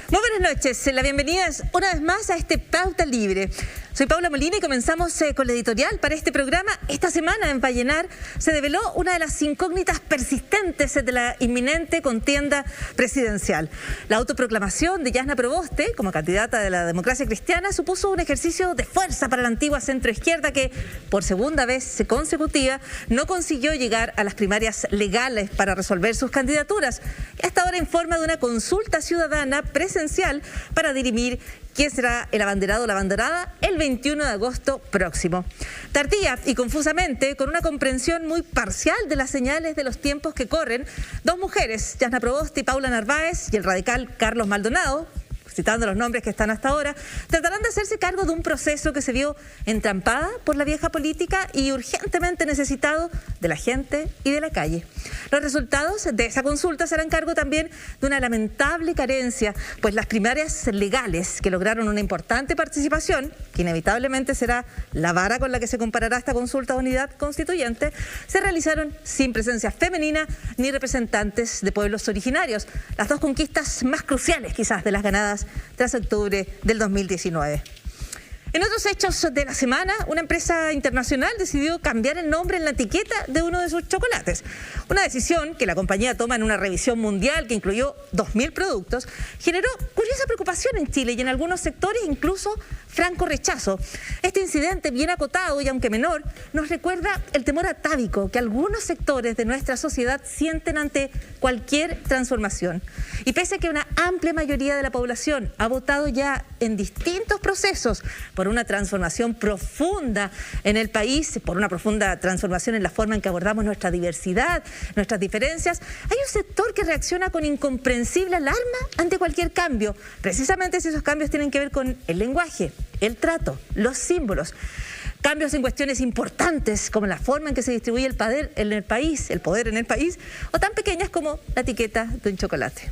Muy buenas noches, la bienvenida es una vez más a este Pauta Libre. Soy Paula Molina y comenzamos con la editorial para este programa. Esta semana en Vallenar se develó una de las incógnitas persistentes de la inminente contienda presidencial. La autoproclamación de Yasna Proboste como candidata de la democracia cristiana supuso un ejercicio de fuerza para la antigua centroizquierda que, por segunda vez consecutiva, no consiguió llegar a las primarias legales para resolver sus candidaturas. Y hasta ahora informa de una consulta ciudadana presencial para dirimir quién será el abanderado o la abanderada el 21 de agosto próximo. Tardía y confusamente, con una comprensión muy parcial de las señales de los tiempos que corren, dos mujeres, Yasna Proboste y Paula Narváez, y el radical Carlos Maldonado, citando los nombres que están hasta ahora, tratarán de hacerse cargo de un proceso que se vio entrampada por la vieja política y urgentemente necesitado de la gente y de la calle. Los resultados de esa consulta serán cargo también de una lamentable carencia, pues las primarias legales que lograron una importante participación, que inevitablemente será la vara con la que se comparará esta consulta de unidad constituyente, se realizaron sin presencia femenina ni representantes de pueblos originarios, las dos conquistas más cruciales quizás de las ganadas tras octubre del 2019. En otros hechos de la semana, una empresa internacional decidió cambiar el nombre en la etiqueta de uno de sus chocolates. Una decisión que la compañía toma en una revisión mundial que incluyó 2.000 productos, generó curiosa preocupación en Chile y en algunos sectores incluso franco rechazo. Este incidente, bien acotado y aunque menor, nos recuerda el temor atávico que algunos sectores de nuestra sociedad sienten ante cualquier transformación. Y pese a que una amplia mayoría de la población ha votado ya en distintos procesos por una transformación profunda en el país, por una profunda transformación en la forma en que abordamos nuestra diversidad, nuestras diferencias, hay un sector que reacciona con incomprensible alarma ante cualquier cambio, precisamente si esos cambios tienen que ver con el lenguaje, el trato, los símbolos. Cambios en cuestiones importantes como la forma en que se distribuye el poder en el país, o tan pequeñas como la etiqueta de un chocolate.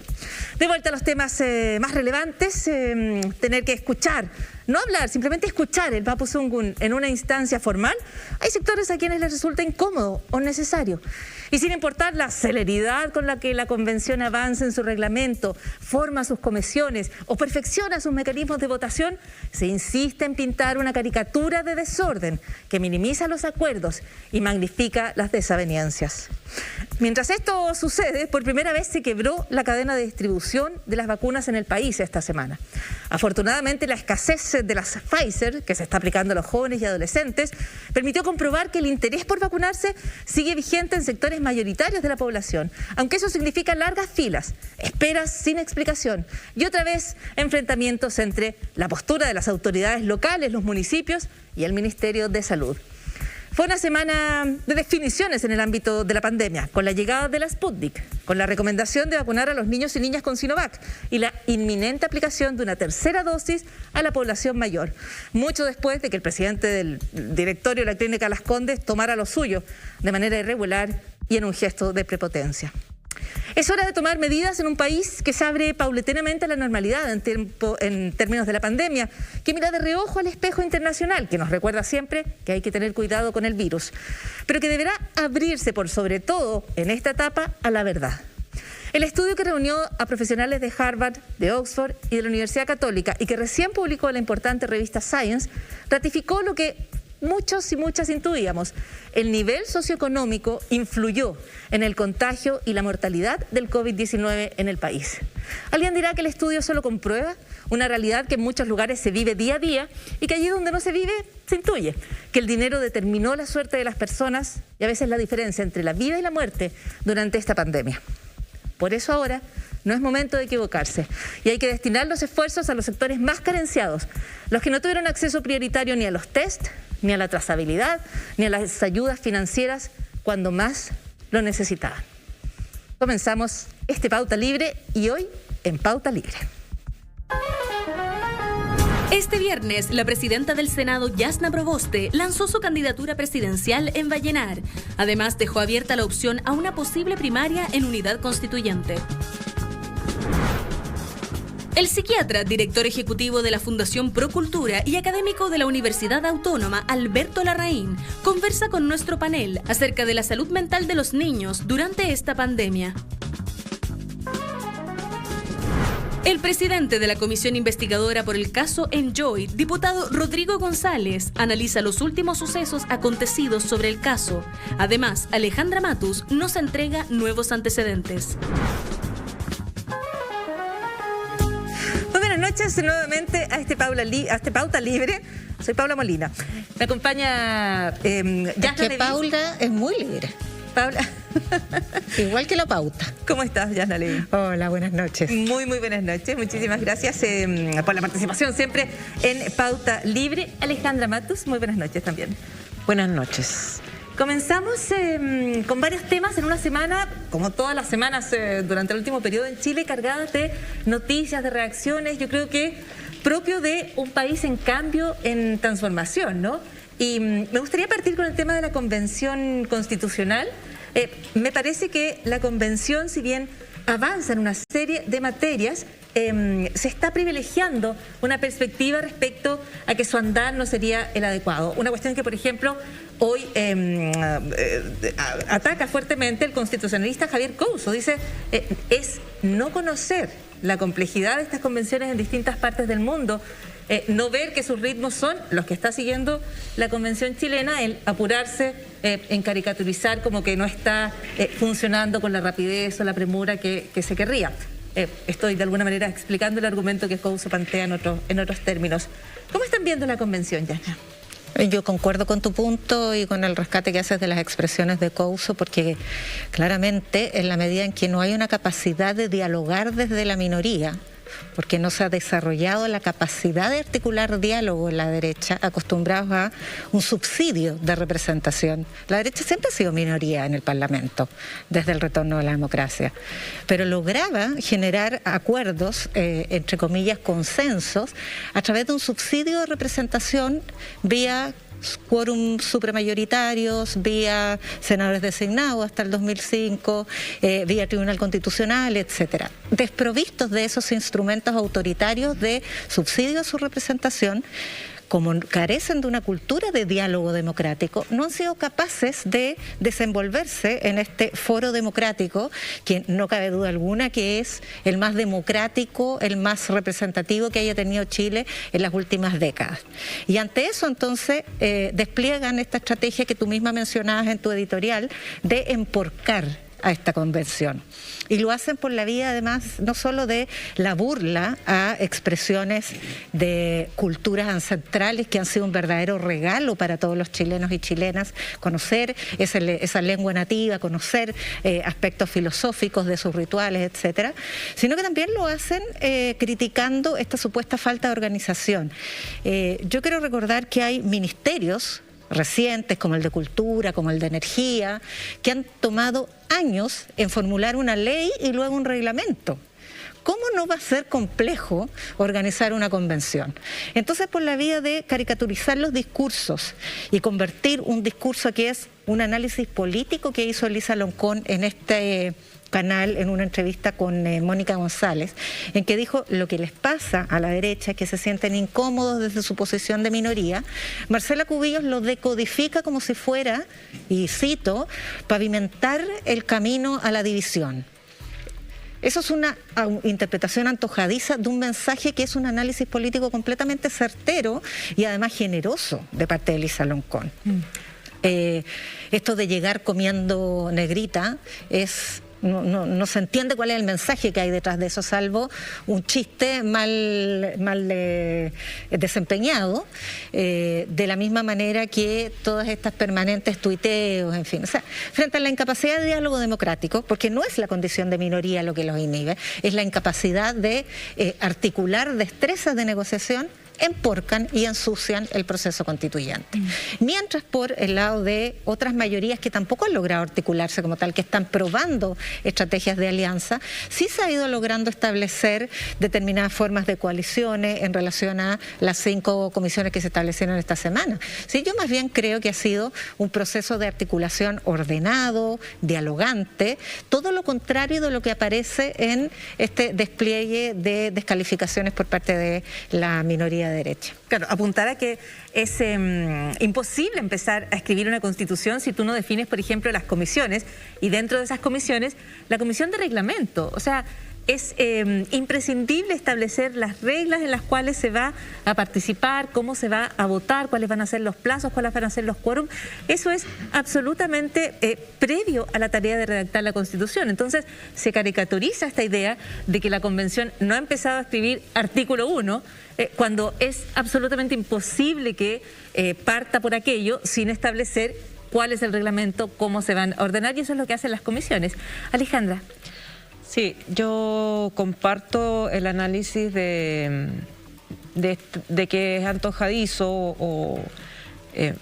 De vuelta a los temas más relevantes, tener que escuchar, no hablar, simplemente escuchar el Mapuzungún en una instancia formal, hay sectores a quienes les resulta incómodo o necesario. Y sin importar la celeridad con la que la convención avanza en su reglamento, forma sus comisiones o perfecciona sus mecanismos de votación, se insiste en pintar una caricatura de desorden que minimiza los acuerdos y magnifica las desavenencias. Mientras esto sucede, por primera vez se quebró la cadena de distribución de las vacunas en el país esta semana. Afortunadamente, la escasez de las Pfizer, que se está aplicando a los jóvenes y adolescentes, permitió comprobar que el interés por vacunarse sigue vigente en sectores mayoritarios de la población, aunque eso significa largas filas, esperas sin explicación y otra vez enfrentamientos entre la postura de las autoridades locales, los municipios y el Ministerio de Salud. Fue una semana de definiciones en el ámbito de la pandemia, con la llegada de la Sputnik, con la recomendación de vacunar a los niños y niñas con Sinovac y la inminente aplicación de una tercera dosis a la población mayor, mucho después de que el presidente del directorio de la Clínica Las Condes tomara lo suyo de manera irregular y en un gesto de prepotencia. Es hora de tomar medidas en un país que se abre paulatinamente a la normalidad en términos de la pandemia, que mira de reojo al espejo internacional, que nos recuerda siempre que hay que tener cuidado con el virus, pero que deberá abrirse por sobre todo en esta etapa a la verdad. El estudio que reunió a profesionales de Harvard, de Oxford y de la Universidad Católica y que recién publicó la importante revista Science, ratificó lo que muchos y muchas intuíamos. El nivel socioeconómico influyó en el contagio y la mortalidad del COVID-19 en el país. Alguien dirá que el estudio solo comprueba una realidad que en muchos lugares se vive día a día y que allí donde no se vive se intuye que el dinero determinó la suerte de las personas y a veces la diferencia entre la vida y la muerte durante esta pandemia. Por eso ahora no es momento de equivocarse y hay que destinar los esfuerzos a los sectores más carenciados, los que no tuvieron acceso prioritario ni a los test, ni a la trazabilidad, ni a las ayudas financieras cuando más lo necesitaban. Comenzamos este Pauta Libre y hoy en Pauta Libre. Este viernes, la presidenta del Senado, Yasna Proboste, lanzó su candidatura presidencial en Vallenar. Además, dejó abierta la opción a una posible primaria en unidad constituyente. El psiquiatra, director ejecutivo de la Fundación Procultura y académico de la Universidad Autónoma, Alberto Larraín, conversa con nuestro panel acerca de la salud mental de los niños durante esta pandemia. El presidente de la comisión investigadora por el caso Enjoy, diputado Rodrigo González, analiza los últimos sucesos acontecidos sobre el caso. Además, Alejandra Matus nos entrega nuevos antecedentes. Muy buenas noches nuevamente a este Pauta Libre. Soy Paula Molina. Me acompaña Yasna Leví. Paula es muy libre. Paula. Igual que la pauta. ¿Cómo estás, Yasna Leví? Hola, buenas noches. Muy buenas noches. Muchísimas gracias por la participación siempre en Pauta Libre. Alejandra Matus, muy buenas noches también. Buenas noches. Comenzamos con varios temas en una semana, como todas las semanas durante el último periodo en Chile, cargadas de noticias, de reacciones. Yo creo que propio de un país en cambio, en transformación, ¿no? Y me gustaría partir con el tema de la Convención Constitucional. Me parece que la Convención, si bien avanza en una serie de materias, se está privilegiando una perspectiva respecto a que su andar no sería el adecuado. Una cuestión que, por ejemplo, hoy ataca fuertemente el constitucionalista Javier Couso. Dice, es no conocer la complejidad de estas convenciones en distintas partes del mundo, no ver que sus ritmos son los que está siguiendo la Convención chilena, el apurarse en caricaturizar como que no está funcionando con la rapidez o la premura que se querría. Estoy de alguna manera explicando el argumento que Couso plantea en otros términos. ¿Cómo están viendo la Convención, Yasna? Yo concuerdo con tu punto y con el rescate que haces de las expresiones de Couso, porque claramente en la medida en que no hay una capacidad de dialogar desde la minoría, porque no se ha desarrollado la capacidad de articular diálogo en la derecha, acostumbrados a un subsidio de representación. La derecha siempre ha sido minoría en el Parlamento, desde el retorno de la democracia, pero lograba generar acuerdos, entre comillas, consensos, a través de un subsidio de representación vía quórum supramayoritarios, vía senadores designados hasta el 2005, vía Tribunal Constitucional, etcétera. Desprovistos de esos instrumentos autoritarios de subsidio a su representación, como carecen de una cultura de diálogo democrático, no han sido capaces de desenvolverse en este foro democrático, que no cabe duda alguna que es el más democrático, el más representativo que haya tenido Chile en las últimas décadas. Y ante eso, entonces, despliegan esta estrategia que tú misma mencionabas en tu editorial de emporcar a esta convención. Y lo hacen por la vía, además, no solo de la burla a expresiones de culturas ancestrales que han sido un verdadero regalo para todos los chilenos y chilenas, conocer esa lengua nativa, conocer aspectos filosóficos de sus rituales, etcétera, sino que también lo hacen criticando esta supuesta falta de organización. Yo quiero recordar que hay ministerios recientes, como el de Cultura, como el de Energía, que han tomado años en formular una ley y luego un reglamento. ¿Cómo no va a ser complejo organizar una convención? Entonces, por la vía de caricaturizar los discursos y convertir un discurso que es un análisis político que hizo Elisa Loncón en este canal, en una entrevista con Mónica González, en que dijo lo que les pasa a la derecha, que se sienten incómodos desde su posición de minoría. Marcela Cubillos lo decodifica como si fuera, y cito, pavimentar el camino a la división. Eso es una interpretación antojadiza de un mensaje que es un análisis político completamente certero y además generoso de parte de Elisa Loncón. Esto de llegar comiendo negrita es... No se entiende cuál es el mensaje que hay detrás de eso, salvo un chiste mal desempeñado, de la misma manera que todas estas permanentes tuiteos, en fin. O sea, frente a la incapacidad de diálogo democrático, porque no es la condición de minoría lo que los inhibe, es la incapacidad de articular destrezas de negociación, emporcan y ensucian el proceso constituyente. Mientras por el lado de otras mayorías que tampoco han logrado articularse como tal, que están probando estrategias de alianza, sí se ha ido logrando establecer determinadas formas de coaliciones en relación a las 5 comisiones que se establecieron esta semana. Sí, yo más bien creo que ha sido un proceso de articulación ordenado, dialogante, todo lo contrario de lo que aparece en este despliegue de descalificaciones por parte de la minoría de derecha. Claro, apuntar a que es imposible empezar a escribir una constitución si tú no defines, por ejemplo, las comisiones, y dentro de esas comisiones, la comisión de reglamento. O sea, es imprescindible establecer las reglas en las cuales se va a participar, cómo se va a votar, cuáles van a ser los plazos, cuáles van a ser los quórum. Eso es absolutamente previo a la tarea de redactar la Constitución. Entonces se caricaturiza esta idea de que la Convención no ha empezado a escribir artículo 1, cuando es absolutamente imposible que parta por aquello sin establecer cuál es el reglamento, cómo se van a ordenar, y eso es lo que hacen las comisiones. Alejandra. Sí, yo comparto el análisis de que es antojadizo o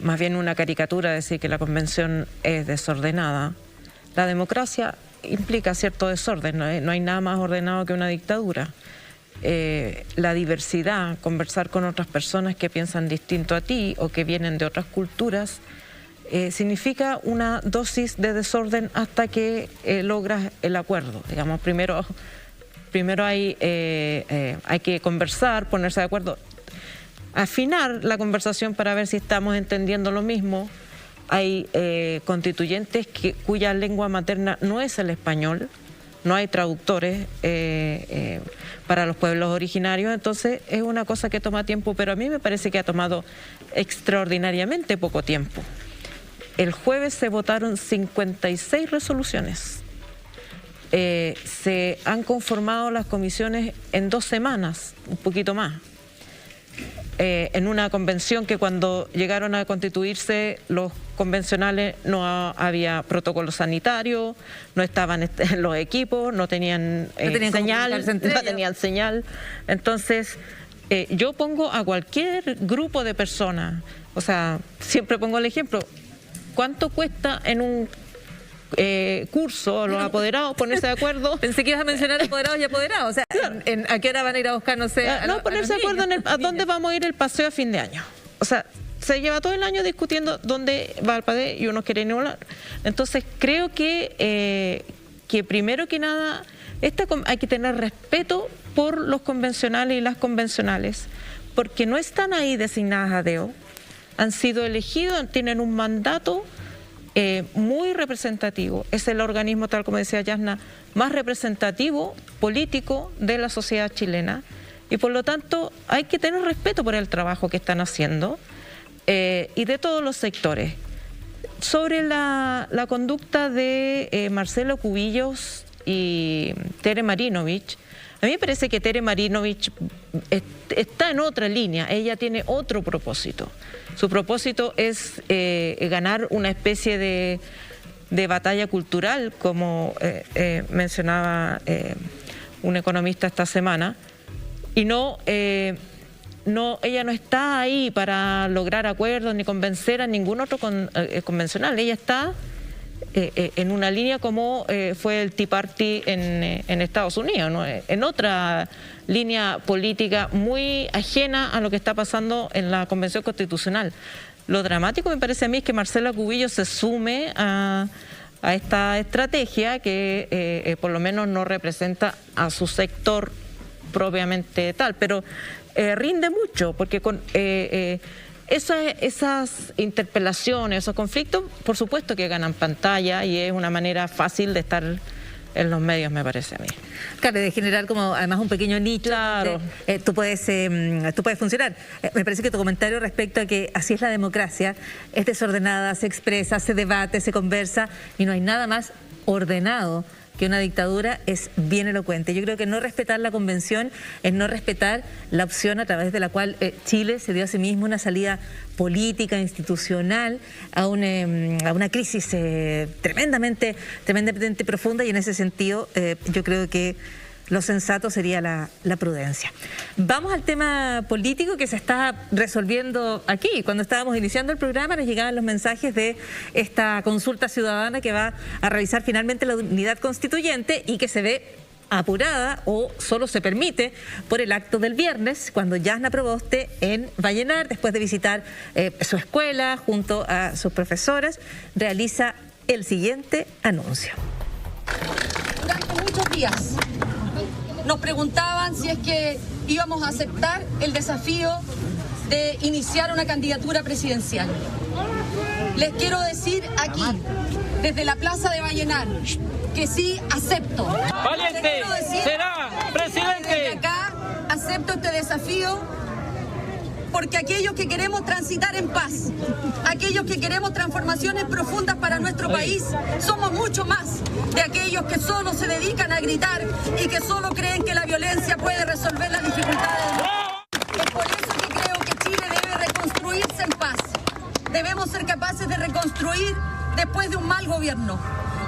más bien una caricatura decir que la Convención es desordenada. La democracia implica cierto desorden, no hay nada más ordenado que una dictadura. La diversidad, conversar con otras personas que piensan distinto a ti o que vienen de otras culturas, significa una dosis de desorden hasta que logras el acuerdo. Digamos, primero hay que conversar, ponerse de acuerdo, afinar la conversación para ver si estamos entendiendo lo mismo. Hay constituyentes cuya lengua materna no es el español, no hay traductores para los pueblos originarios, entonces es una cosa que toma tiempo, pero a mí me parece que ha tomado extraordinariamente poco tiempo. El jueves se votaron 56 resoluciones. Se han conformado las comisiones en 2 semanas, un poquito más. En una convención que cuando llegaron a constituirse los convencionales no había protocolo sanitario, no estaban los equipos, no tenían señal. Entonces, yo pongo a cualquier grupo de personas, o sea, siempre pongo el ejemplo. ¿Cuánto cuesta en un curso los apoderados ponerse de acuerdo? Pensé que ibas a mencionar apoderados y apoderados. O sea, claro. ¿A qué hora van a ir a buscar, no sé? Ponerse de acuerdo en a dónde vamos a ir el paseo a fin de año. O sea, se lleva todo el año discutiendo dónde va el padre y unos quieren volar. Entonces, creo que primero que nada, hay que tener respeto por los convencionales y las convencionales, porque no están ahí designadas a dedo. Han sido elegidos, tienen un mandato muy representativo. Es el organismo, tal como decía Yasna, más representativo político de la sociedad chilena, y por lo tanto hay que tener respeto por el trabajo que están haciendo y de todos los sectores. Sobre la conducta de Marcelo Cubillos y Tere Marinovich, a mí me parece que Tere Marinovich está en otra línea, ella tiene otro propósito. Su propósito es ganar una especie de batalla cultural, como mencionaba un economista esta semana, y ella no está ahí para lograr acuerdos ni convencer a ningún otro convencional. Ella está en una línea como fue el Tea Party en Estados Unidos, ¿no? En otra línea política muy ajena a lo que está pasando en la Convención Constitucional. Lo dramático me parece a mí es que Marcelo Cubillos se sume a esta estrategia que por lo menos no representa a su sector propiamente tal, pero rinde mucho, porque con esas interpelaciones, esos conflictos, por supuesto que ganan pantalla y es una manera fácil de estar en los medios, me parece a mí. Claro, de generar como además un pequeño nicho. Claro. Donde, tú puedes funcionar. Me parece que tu comentario respecto a que así es la democracia, es desordenada, se expresa, se debate, se conversa y no hay nada más ordenado que una dictadura, es bien elocuente. Yo creo que no respetar la convención es no respetar la opción a través de la cual Chile se dio a sí mismo una salida política, institucional, a una crisis tremendamente profunda, y en ese sentido yo creo que lo sensato sería la prudencia. Vamos al tema político que se está resolviendo aquí. Cuando estábamos iniciando el programa nos llegaban los mensajes de esta consulta ciudadana que va a realizar finalmente la unidad constituyente y que se ve apurada o solo se permite por el acto del viernes, cuando Yasna Proboste en Vallenar, después de visitar su escuela junto a sus profesoras, realiza el siguiente anuncio. Durante muchos días nos preguntaban si es que íbamos a aceptar el desafío de iniciar una candidatura presidencial. Les quiero decir aquí, desde la Plaza de Vallenar, que sí acepto. Valiente será acepto este desafío porque aquellos que queremos transitar en paz, aquellos que queremos transformaciones profundas para nuestro país, somos mucho más de aquellos que solo se dedican a gritar y que solo creen que la violencia puede resolver las dificultades. Es por eso que creo que Chile debe reconstruirse en paz. Debemos ser capaces de reconstruir después de un mal gobierno.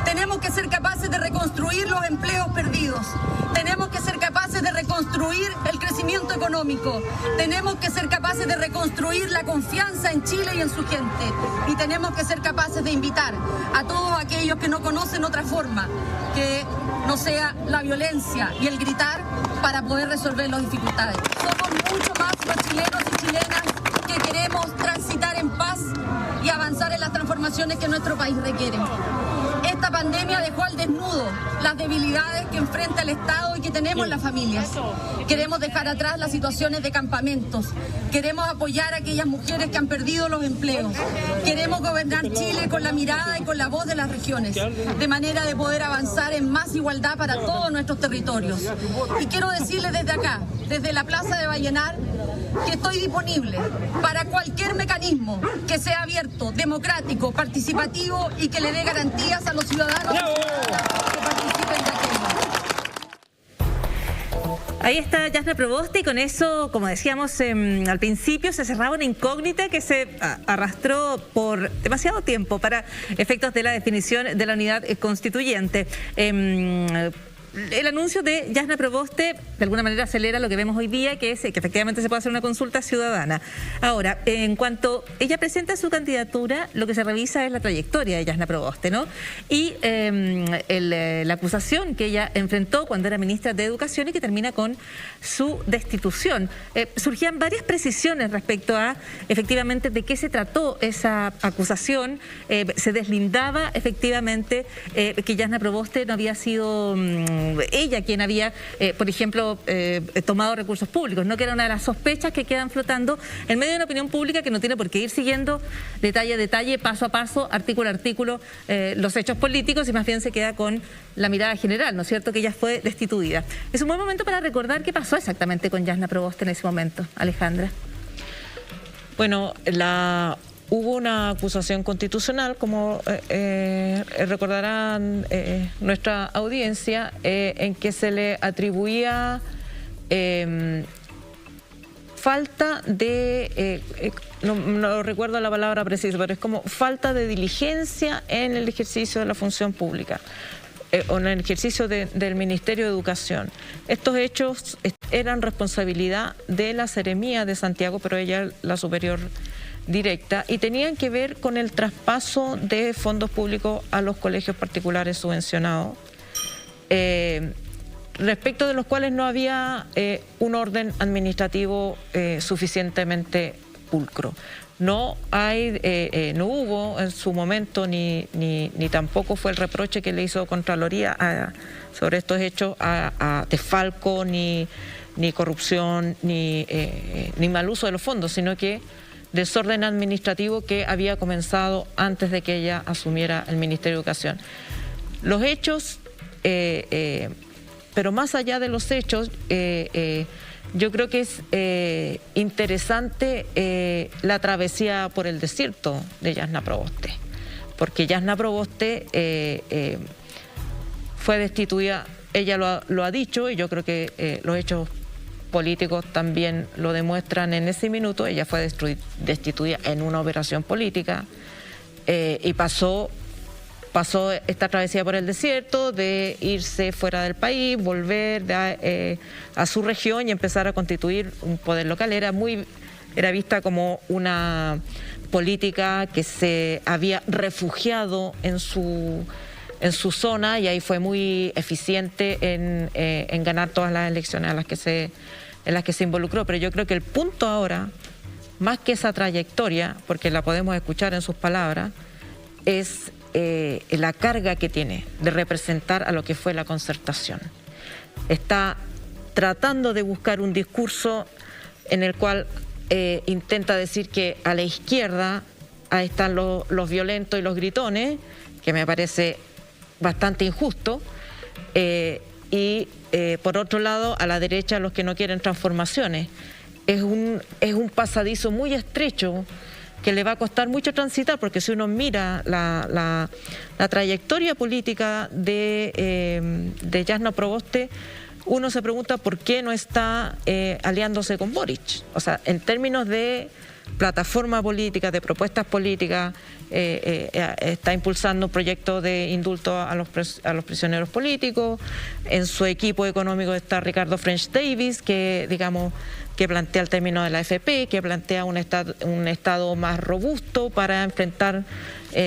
Tenemos que ser capaces de reconstruir los empleos perdidos. Tenemos que ser capaces de reconstruir el crecimiento económico. Tenemos que ser capaces de reconstruir la confianza en Chile y en su gente. Y tenemos que ser capaces de invitar a todos aquellos que no conocen otra forma que no sea la violencia y el gritar para poder resolver las dificultades. Somos mucho más los chilenos y chilenas que queremos transitar en paz y avanzar en las transformaciones que nuestro país requiere. Esta pandemia dejó al desnudo las debilidades que enfrenta el Estado y que tenemos las familias. Queremos dejar atrás las situaciones de campamentos. Queremos apoyar a aquellas mujeres que han perdido los empleos. Queremos gobernar Chile con la mirada y con la voz de las regiones, de manera de poder avanzar en más igualdad para todos nuestros territorios. Y quiero decirles desde acá, desde la Plaza de Vallenar, que estoy disponible para cualquier mecanismo que sea abierto, democrático, participativo y que le dé garantías a los ciudadanos que participen de aquello. Ahí está Jasna Proboste y con eso, como decíamos al principio, se cerraba una incógnita que se arrastró por demasiado tiempo para efectos de la definición de la unidad constituyente. El anuncio de Jasna Proboste de alguna manera acelera lo que vemos hoy día, que es que efectivamente se puede hacer una consulta ciudadana. Ahora, en cuanto ella presenta su candidatura, lo que se revisa es la trayectoria de Jasna Proboste, ¿no? Y la acusación que ella enfrentó cuando era ministra de Educación y que termina con su destitución. Surgían varias precisiones respecto a efectivamente de qué se trató esa acusación. Se deslindaba efectivamente que Jasna Proboste no había sido ella quien había, por ejemplo, tomado recursos públicos, ¿no? Que era una de las sospechas que quedan flotando en medio de una opinión pública que no tiene por qué ir siguiendo detalle a detalle, paso a paso, artículo a artículo, los hechos políticos y más bien se queda con la mirada general, ¿no es cierto?, que ella fue destituida. Es un buen momento para recordar qué pasó exactamente con Jasna Proboste en ese momento, Alejandra. Bueno, hubo una acusación constitucional, como recordarán nuestra audiencia, en que se le atribuía falta de, no recuerdo la palabra precisa, pero es como falta de diligencia en el ejercicio de la función pública o en el ejercicio del Ministerio de Educación. Estos hechos eran responsabilidad de la Seremía de Santiago, pero ella la superior directa, y tenían que ver con el traspaso de fondos públicos a los colegios particulares subvencionados, respecto de los cuales no había un orden administrativo suficientemente pulcro. No hubo en su momento ni tampoco fue el reproche que le hizo Contraloría sobre estos hechos a desfalco, ni corrupción, ni mal uso de los fondos, sino que desorden administrativo que había comenzado antes de que ella asumiera el Ministerio de Educación. Los hechos, pero más allá de los hechos, yo creo que es interesante la travesía por el desierto de Jasna Proboste, porque Jasna Proboste fue destituida, ella lo ha dicho, y yo creo que los hechos políticos también lo demuestran en ese minuto. Ella fue destituida en una operación política y pasó esta travesía por el desierto de irse fuera del país, volver a su región y empezar a constituir un poder local. Era vista como una política que se había refugiado en su zona, y ahí fue muy eficiente en ganar todas las elecciones en las que se involucró. Pero yo creo que el punto ahora, más que esa trayectoria, porque la podemos escuchar en sus palabras, es la carga que tiene de representar a lo que fue la concertación. Está tratando de buscar un discurso en el cual intenta decir que a la izquierda ahí están los violentos y los gritones, que me parece bastante injusto, y por otro lado a la derecha los que no quieren transformaciones. Es un pasadizo muy estrecho que le va a costar mucho transitar, porque si uno mira la trayectoria política de Jasna Proboste, uno se pregunta por qué no está aliándose con Boric. O sea, en términos de plataforma política, de propuestas políticas, está impulsando un proyecto de indulto a los prisioneros políticos. En su equipo económico está Ricardo French Davis, que plantea el término de la AFP, que plantea un Estado más robusto para enfrentar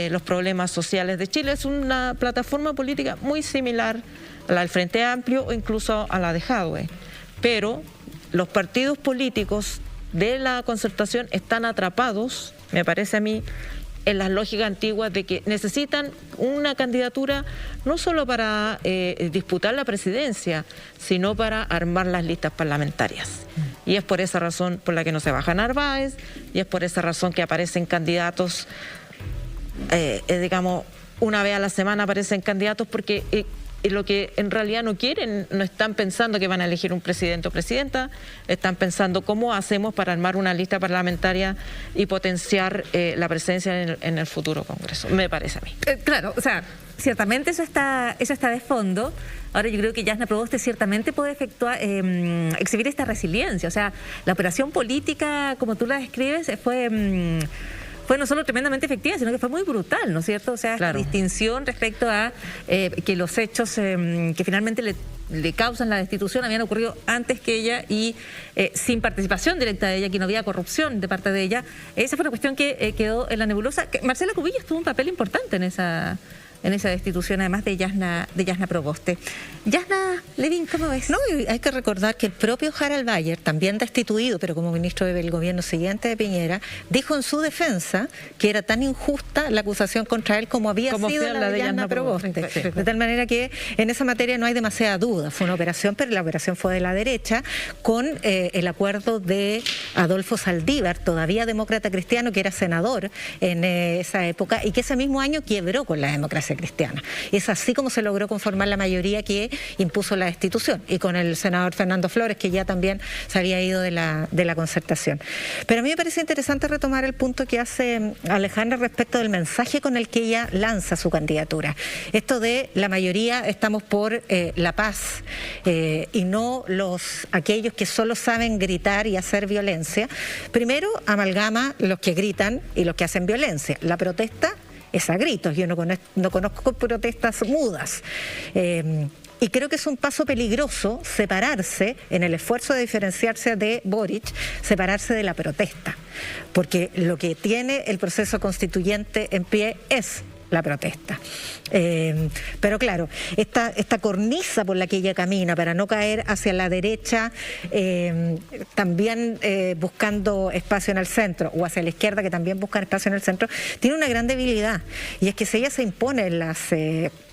los problemas sociales de Chile. Es una plataforma política muy similar a la del Frente Amplio o incluso a la de Jadwe. Pero los partidos políticos de la concertación están atrapados, me parece a mí, en las lógicas antiguas de que necesitan una candidatura no solo para disputar la presidencia, sino para armar las listas parlamentarias. Y es por esa razón por la que no se baja Narváez, y es por esa razón que aparecen candidatos, una vez a la semana aparecen candidatos, porque lo que en realidad no quieren, no están pensando que van a elegir un presidente o presidenta, están pensando cómo hacemos para armar una lista parlamentaria y potenciar la presencia en el futuro Congreso, me parece a mí. Claro, o sea, ciertamente eso está de fondo. Ahora yo creo que Jasna Proboste ciertamente puede exhibir esta resiliencia. O sea, la operación política, como tú la describes, fue no solo tremendamente efectiva, sino que fue muy brutal, ¿no es cierto? O sea, claro, esta distinción respecto a que los hechos que finalmente le causan la destitución habían ocurrido antes que ella y sin participación directa de ella, que no había corrupción de parte de ella. Esa fue una cuestión que quedó en la nebulosa. Marcela Cubillos tuvo un papel importante en esa destitución, además de Jasna Proboste. Jasna Levin, ¿cómo ves? No, hay que recordar que el propio Harald Bayer, también destituido, pero como ministro del gobierno siguiente de Piñera, dijo en su defensa que era tan injusta la acusación contra él como había sido la de Jasna Proboste. Sí. De tal manera que en esa materia no hay demasiada duda. Fue una operación, pero la operación fue de la derecha, con el acuerdo de Adolfo Saldívar, todavía demócrata cristiano, que era senador en esa época y que ese mismo año quebró con la democracia cristiana. Es así como se logró conformar la mayoría que impuso la destitución, y con el senador Fernando Flores, que ya también se había ido de la concertación. Pero a mí me parece interesante retomar el punto que hace Alejandra respecto del mensaje con el que ella lanza su candidatura. Esto de la mayoría estamos por la paz y no aquellos que solo saben gritar y hacer violencia. Primero amalgama los que gritan y los que hacen violencia. La protesta es a gritos, yo no conozco protestas mudas. Y creo que es un paso peligroso separarse, en el esfuerzo de diferenciarse de Boric, separarse de la protesta. Porque lo que tiene el proceso constituyente en pie es la protesta. Pero claro, esta cornisa por la que ella camina para no caer hacia la derecha, también buscando espacio en el centro, o hacia la izquierda, que también buscan espacio en el centro, tiene una gran debilidad, y es que si ella se impone en las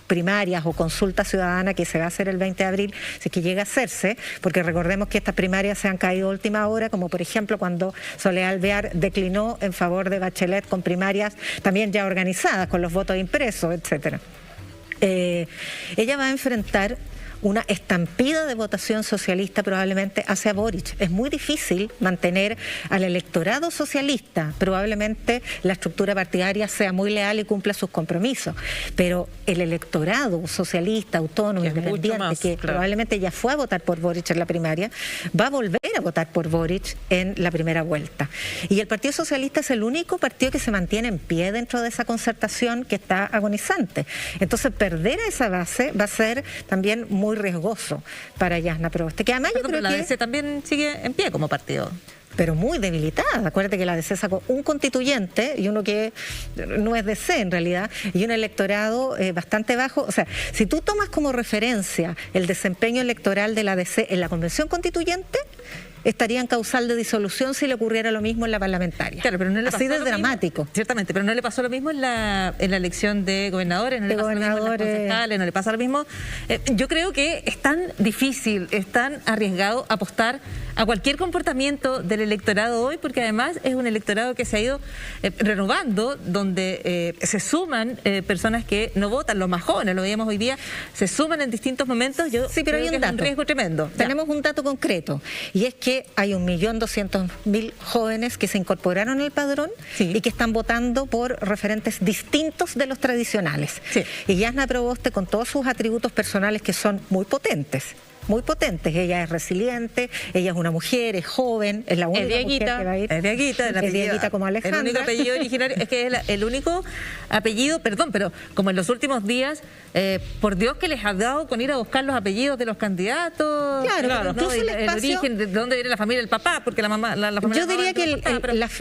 primarias o consulta ciudadana que se va a hacer el 20 de abril, si es que llega a hacerse, porque recordemos que estas primarias se han caído a última hora, como por ejemplo cuando Soledad Alvear declinó en favor de Bachelet con primarias también ya organizadas, con los votos impresos, etcétera. Ella va a enfrentar una estampida de votación socialista probablemente hacia Boric. Es muy difícil mantener al electorado socialista. Probablemente la estructura partidaria sea muy leal y cumpla sus compromisos, pero el electorado socialista, autónomo, independiente, más, que claro, probablemente ya fue a votar por Boric en la primaria, va a volver a votar por Boric en la primera vuelta. Y el Partido Socialista es el único partido que se mantiene en pie dentro de esa concertación que está agonizante. Entonces, perder a esa base va a ser también muy riesgoso para Jasna Proboste, que además yo creo que la que DC también sigue en pie como partido, pero muy debilitada. Acuérdate que la DC sacó un constituyente y uno que no es DC en realidad, y un electorado bastante bajo. O sea, si tú tomas como referencia el desempeño electoral de la DC en la convención constituyente, estaría en causal de disolución si le ocurriera lo mismo en la parlamentaria. Claro, pero no le pasó así de lo dramático. Mismo, ciertamente, pero no le pasó lo mismo en la elección de gobernadores, no le pasó lo mismo en las concejales, no le pasa lo mismo. Yo creo que es tan difícil, es tan arriesgado apostar a cualquier comportamiento del electorado hoy, porque además es un electorado que se ha ido renovando, donde se suman personas que no votan, los más jóvenes, lo veíamos hoy día, se suman en distintos momentos. Yo sí, pero creo hay un que es un riesgo tremendo. Tenemos un dato concreto, y es que hay 1.200.000 jóvenes que se incorporaron al padrón y que están votando por referentes distintos de los tradicionales. Sí. Y Jasna Proboste, con todos sus atributos personales que son muy potentes. Muy potentes, ella es resiliente, ella es una mujer, es joven, es la única mujer que va a ir. Es Dieguita como Alejandra. El único apellido originario, es que es el único apellido, perdón, pero como en los últimos días, por Dios que les ha dado con ir a buscar los apellidos de los candidatos. Claro, ¿no? El origen, de dónde viene la familia del papá, porque la mamá, la familia. Yo diría que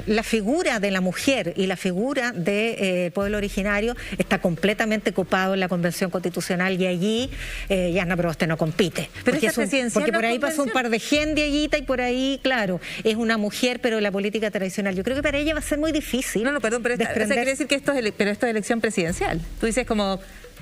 la figura de la mujer y la figura del pueblo originario está completamente copado en la Convención Constitucional, y allí Jasna Proboste no compite. Porque por ahí pasó un par de gente, Dieguita, y por ahí, claro, es una mujer, pero la política tradicional. Yo creo que para ella va a ser muy difícil. No, perdón, pero esto quiere decir que esto es elección presidencial. Tú dices como,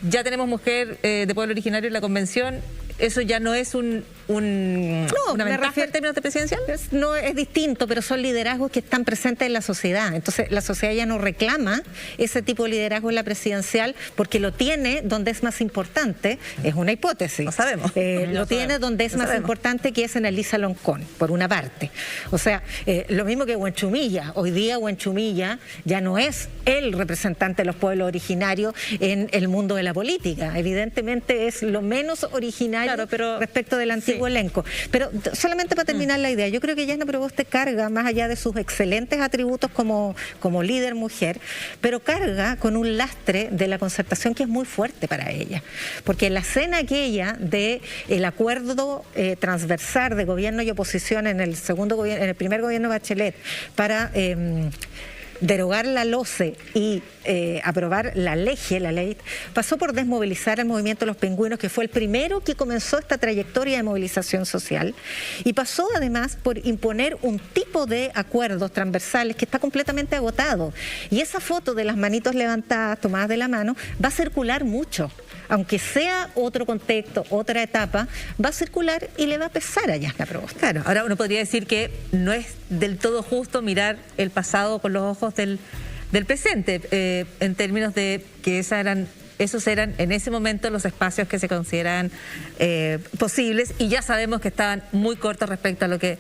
ya tenemos mujer de pueblo originario en la convención, eso ya no es una ventaja en términos de presidencial. No, es distinto, pero son liderazgos que están presentes en la sociedad. Entonces la sociedad ya no reclama ese tipo de liderazgo en la presidencial, porque lo tiene donde es más importante, es una hipótesis. Lo sabemos. Lo tiene donde es más importante, que es en Elisa Loncón, por una parte. O sea, lo mismo que Huanchumilla. Hoy día Huanchumilla ya no es el representante de los pueblos originarios en el mundo de la política. Evidentemente es lo menos originario respecto del antiguo elenco. Pero solamente para terminar la idea, yo creo que Jasna Proboste carga, más allá de sus excelentes atributos como líder mujer, pero carga con un lastre de la concertación que es muy fuerte para ella. Porque la escena aquella de el acuerdo transversal de gobierno y oposición en el primer gobierno de Bachelet para derogar la LOCE y aprobar la ley, pasó por desmovilizar el movimiento de los pingüinos, que fue el primero que comenzó esta trayectoria de movilización social, y pasó además por imponer un tipo de acuerdos transversales que está completamente agotado. Y esa foto de las manitos levantadas, tomadas de la mano, va a circular mucho. Aunque sea otro contexto, otra etapa, va a circular y le va a pesar a Jasna Proboste. Claro, ahora uno podría decir que no es del todo justo mirar el pasado con los ojos del presente, en términos de que esos eran en ese momento los espacios que se consideraban posibles, y ya sabemos que estaban muy cortos respecto a lo que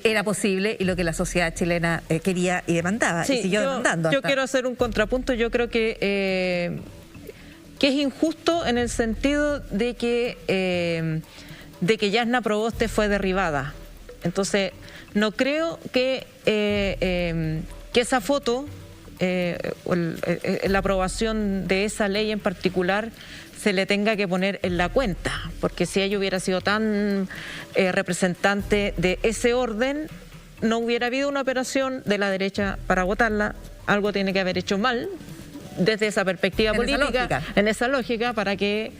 era posible y lo que la sociedad chilena quería y demandaba, y siguió demandando. Yo quiero hacer un contrapunto. Yo creo que es injusto en el sentido de que Jasna Proboste fue derribada. Entonces, no creo que esa foto, la aprobación de esa ley en particular, se le tenga que poner en la cuenta, porque si ella hubiera sido tan representante de ese orden, no hubiera habido una operación de la derecha para votarla. Algo tiene que haber hecho mal desde esa perspectiva política, en esa lógica, para que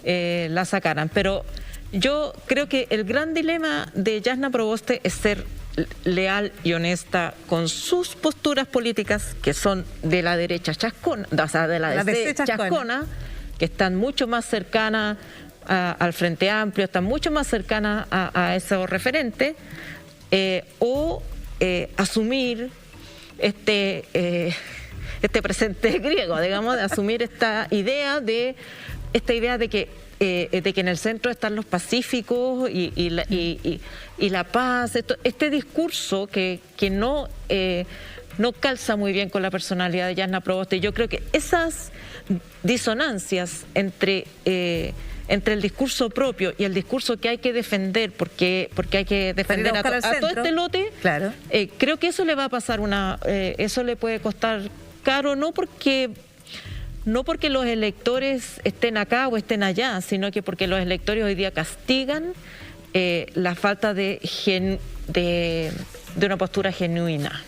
la sacaran. Pero yo creo que el gran dilema de Jasna Proboste es ser leal y honesta con sus posturas políticas, que son de la derecha chascona, o sea, de la derecha chascona, que están mucho más cercanas al Frente Amplio, están mucho más cercanas a esos referentes, o asumir este presente griego, digamos, de asumir esta idea de que en el centro están los pacíficos y la paz. Este discurso que no calza muy bien con la personalidad de Jasna Proboste. Yo creo que esas disonancias entre el discurso propio y el discurso que hay que defender, porque hay que defender a todo este lote, claro. Creo que eso le va a pasar eso le puede costar caro, no porque los electores estén acá o estén allá, sino que porque los electores hoy día castigan la falta de una postura genuina.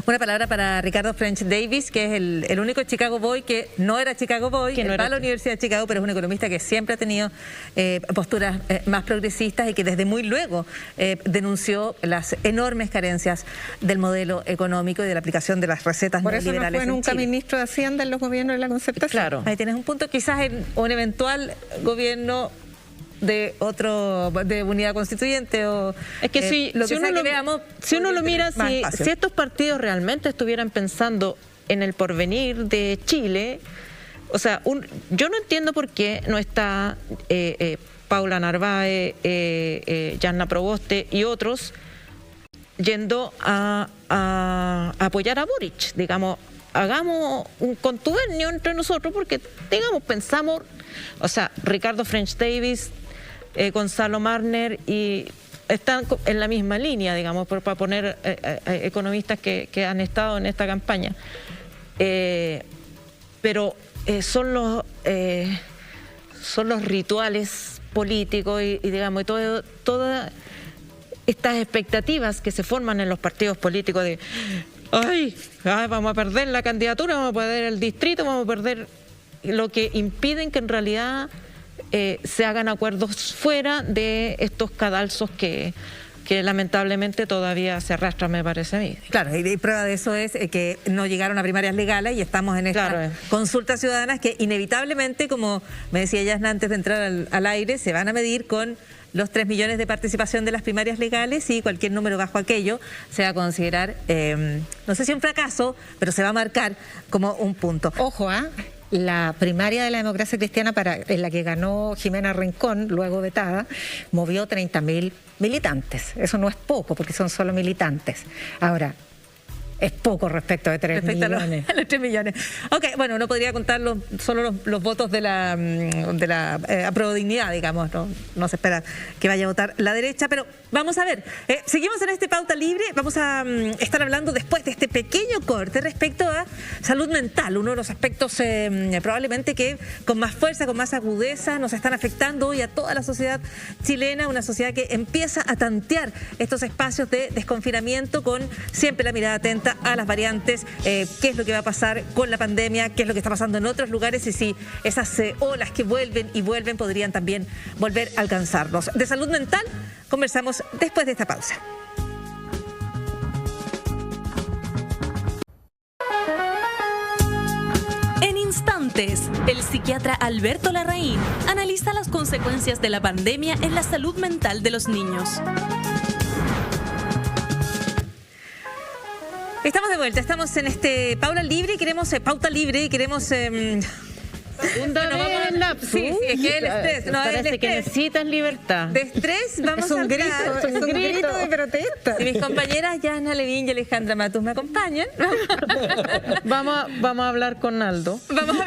Una palabra para Ricardo French Davis, que es el único Chicago Boy que no era Chicago Boy, que no va a la Universidad de Chicago, pero es un economista que siempre ha tenido posturas más progresistas y que desde muy luego denunció las enormes carencias del modelo económico y de la aplicación de las recetas neoliberales. Por eso no fue nunca ministro de Hacienda en los gobiernos de la Concertación. Claro. Ahí tienes un punto, quizás en un eventual gobierno de unidad constituyente o es que si uno lo mira, si estos partidos realmente estuvieran pensando en el porvenir de Chile, o sea, yo no entiendo por qué no está Paula Narváez, Yanna Proboste y otros yendo a apoyar a Boric, digamos. Hagamos un contubernio entre nosotros porque, digamos, pensamos, o sea, Ricardo French Davis, Gonzalo Marner y están en la misma línea, digamos, para poner economistas que han estado en esta campaña. Pero son los rituales políticos y digamos, todas estas expectativas que se forman en los partidos políticos de vamos a perder la candidatura, vamos a perder el distrito, vamos a perder, lo que impiden que en realidad se hagan acuerdos fuera de estos cadalsos que lamentablemente todavía se arrastran, me parece a mí. Claro, y prueba de eso es que no llegaron a primarias legales y estamos en estas consultas ciudadanas que inevitablemente, como me decía Yasna antes de entrar al aire, se van a medir con los 3 millones de participación de las primarias legales y cualquier número bajo aquello se va a considerar, no sé si un fracaso, pero se va a marcar como un punto. Ojo, la primaria de la democracia cristiana en la que ganó Jimena Rincón, luego vetada, movió 30.000 militantes. Eso no es poco porque son solo militantes. Ahora, es poco respecto de 3 millones. A los 3 millones. Ok, bueno, no podría contar solo los votos de la aprobodignidad, digamos, no se espera que vaya a votar la derecha, pero vamos a ver. Seguimos en este Pauta Libre, vamos a estar hablando después de este pequeño corte respecto a salud mental, uno de los aspectos probablemente que con más fuerza, con más agudeza nos están afectando hoy a toda la sociedad chilena, una sociedad que empieza a tantear estos espacios de desconfinamiento con siempre la mirada atenta a las variantes, qué es lo que va a pasar con la pandemia, qué es lo que está pasando en otros lugares y si esas olas que vuelven y vuelven podrían también volver a alcanzarnos. De salud mental conversamos después de esta pausa. En instantes, el psiquiatra Alberto Larraín analiza las consecuencias de la pandemia en la salud mental de los niños. Estamos de vuelta, estamos en este Pauta Libre y queremos Segunda vez el lapsus. Sí, es que el estrés. No, parece que necesitas libertad. De estrés vamos a hablar. Es un grito de protesta. Si mis compañeras Yasna Levin y Alejandra Matus me acompañan. Vamos a hablar con Aldo. Vamos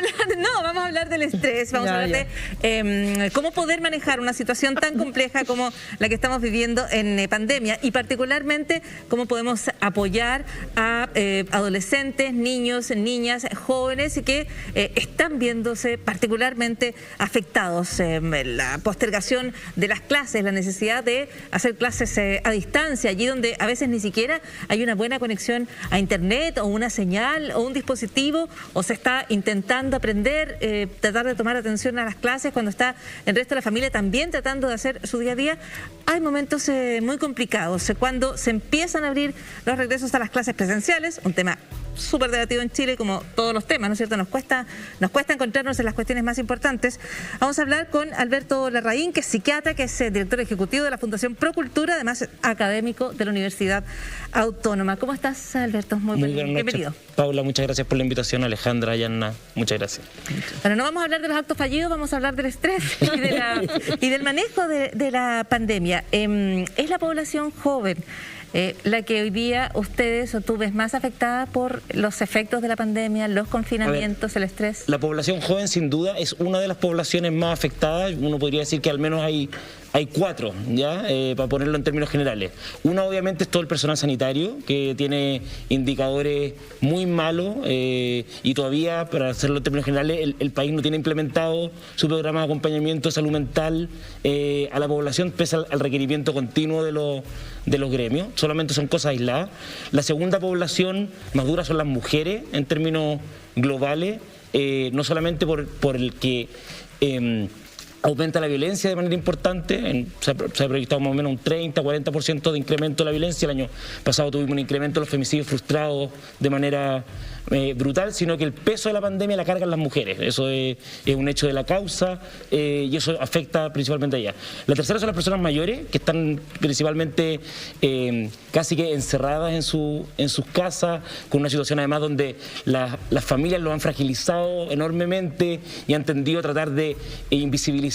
a hablar del estrés. Vamos a hablar de cómo poder manejar una situación tan compleja como la que estamos viviendo en pandemia y particularmente cómo podemos apoyar a adolescentes, niños, niñas, jóvenes que están viéndose particularmente afectados. La postergación de las clases, la necesidad de hacer clases a distancia, allí donde a veces ni siquiera hay una buena conexión a internet o una señal o un dispositivo o se está intentando aprender, tratar de tomar atención a las clases cuando está el resto de la familia también tratando de hacer su día a día. Hay momentos muy complicados cuando se empiezan a abrir los regresos a las clases presenciales, un tema súper debatido en Chile como todos los temas, ¿no es cierto? Nos cuesta encontrarnos en las cuestiones más importantes. Vamos a hablar con Alberto Larraín, que es psiquiatra, que es director ejecutivo de la Fundación Procultura, además académico de la Universidad Autónoma. ¿Cómo estás, Alberto? Muy bienvenido. Paula, muchas gracias por la invitación. Alejandra, Yanna, muchas gracias. Bueno, no vamos a hablar de los actos fallidos, vamos a hablar del estrés y del manejo de la pandemia. Es la población joven la que hoy día ustedes o tú ves más afectada por los efectos de la pandemia, los confinamientos, el estrés. La población joven sin duda es una de las poblaciones más afectadas. Uno podría decir que al menos hay hay 4, ¿ya? Para ponerlo en términos generales. Una, obviamente, es todo el personal sanitario, que tiene indicadores muy malos y todavía, para hacerlo en términos generales, el país no tiene implementado su programa de acompañamiento de salud mental a la población, pese al requerimiento continuo de los gremios. Solamente son cosas aisladas. La segunda población más dura son las mujeres, en términos globales, no solamente por el que aumenta la violencia de manera importante, se ha proyectado más o menos un 30-40% de incremento de la violencia. El año pasado tuvimos un incremento de los femicidios frustrados de manera brutal, sino que el peso de la pandemia la cargan las mujeres. Eso es un hecho de la causa y eso afecta principalmente a ellas. La tercera son las personas mayores, que están principalmente casi que encerradas en sus casas, con una situación además donde las familias lo han fragilizado enormemente y han tendido a tratar de invisibilizar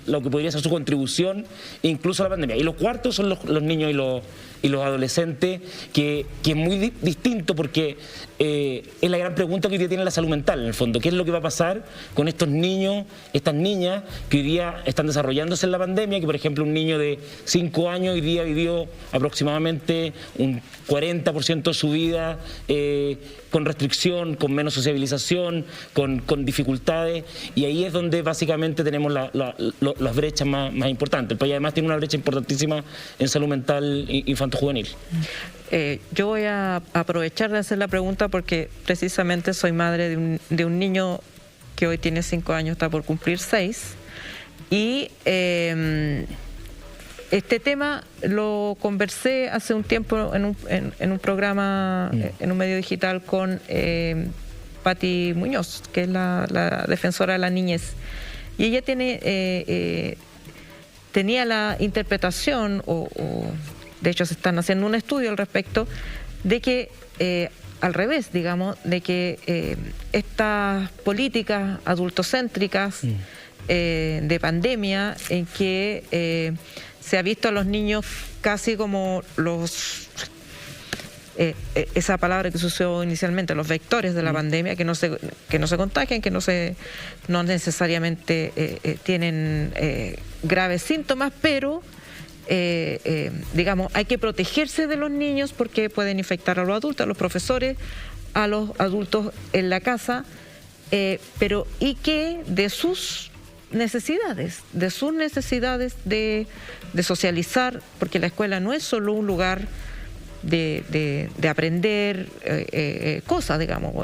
lo que podría ser su contribución incluso a la pandemia. Y los cuartos son los niños y los adolescentes, que es muy distinto, porque es la gran pregunta que hoy día tiene la salud mental, en el fondo. ¿Qué es lo que va a pasar con estos niños, estas niñas que hoy día están desarrollándose en la pandemia? Que, por ejemplo, un niño de 5 años hoy día vivió aproximadamente un 40% de su vida con restricción, con menos sociabilización, con dificultades, y ahí es donde básicamente tenemos las brechas más importantes. El país además tiene una brecha importantísima en salud mental infanto-juvenil. Yo voy a aprovechar de hacer la pregunta porque precisamente soy madre de un niño que hoy tiene 5 años, está por cumplir 6, y este tema lo conversé hace un tiempo en un programa, en un medio digital con Pati Muñoz, que es la defensora de la niñez, y ella tenía la interpretación, o de hecho se están haciendo un estudio al respecto, de que al revés, digamos, de que estas políticas adultocéntricas de pandemia, en que se ha visto a los niños casi como esa palabra que se usó inicialmente, los vectores de la pandemia, que no se contagian, que no necesariamente tienen graves síntomas, pero digamos, hay que protegerse de los niños porque pueden infectar a los adultos, a los profesores, a los adultos en la casa, pero y que de sus necesidades de socializar, porque la escuela no es solo un lugar de aprender cosas, digamos,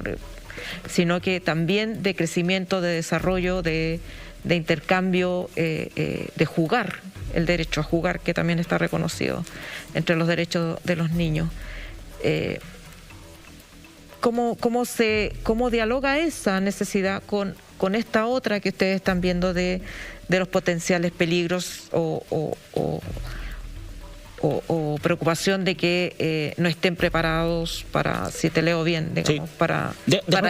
sino que también de crecimiento, de desarrollo, de intercambio, de jugar, el derecho a jugar, que también está reconocido entre los derechos de los niños. ¿Cómo dialoga esa necesidad con esta otra que ustedes están viendo de los potenciales peligros o preocupación de que no estén preparados para, si te leo bien, digamos, sí, para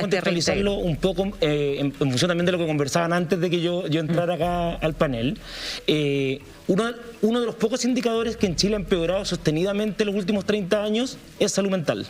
contextualizarlo un poco en función también de lo que conversaban antes de que yo entrara acá al panel. Uno de los pocos indicadores que en Chile ha empeorado sostenidamente en los últimos 30 años es salud mental,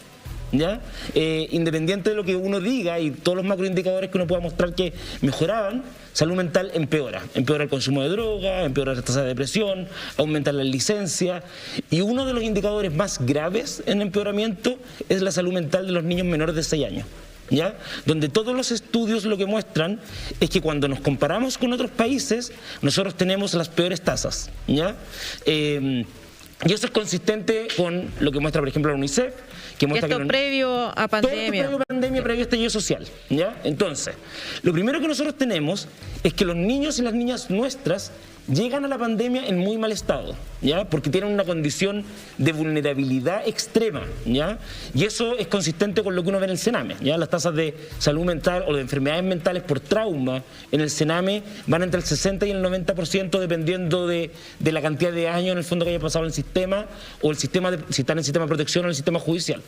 ¿ya? Independiente de lo que uno diga y todos los macroindicadores que uno pueda mostrar que mejoraban, salud mental empeora el consumo de droga, empeora la tasa de depresión, aumenta las licencias, y uno de los indicadores más graves en empeoramiento es la salud mental de los niños menores de 6 años, ¿ya? Donde todos los estudios lo que muestran es que cuando nos comparamos con otros países, nosotros tenemos las peores tasas, ¿ya? Y eso es consistente con lo que muestra, por ejemplo, la UNICEF, que muestra esto que previo a pandemia. Previo a pandemia, previo a estallido social, ¿ya? Entonces, lo primero que nosotros tenemos es que los niños y las niñas nuestras llegan a la pandemia en muy mal estado, ¿ya? Porque tienen una condición de vulnerabilidad extrema, ¿ya? Y eso es consistente con lo que uno ve en el Sename, ¿ya? Las tasas de salud mental o de enfermedades mentales por trauma en el Sename van entre el 60 y el 90%, dependiendo de la cantidad de años en el fondo que haya pasado en el sistema, o el sistema si están en el sistema de protección o en el sistema judicial.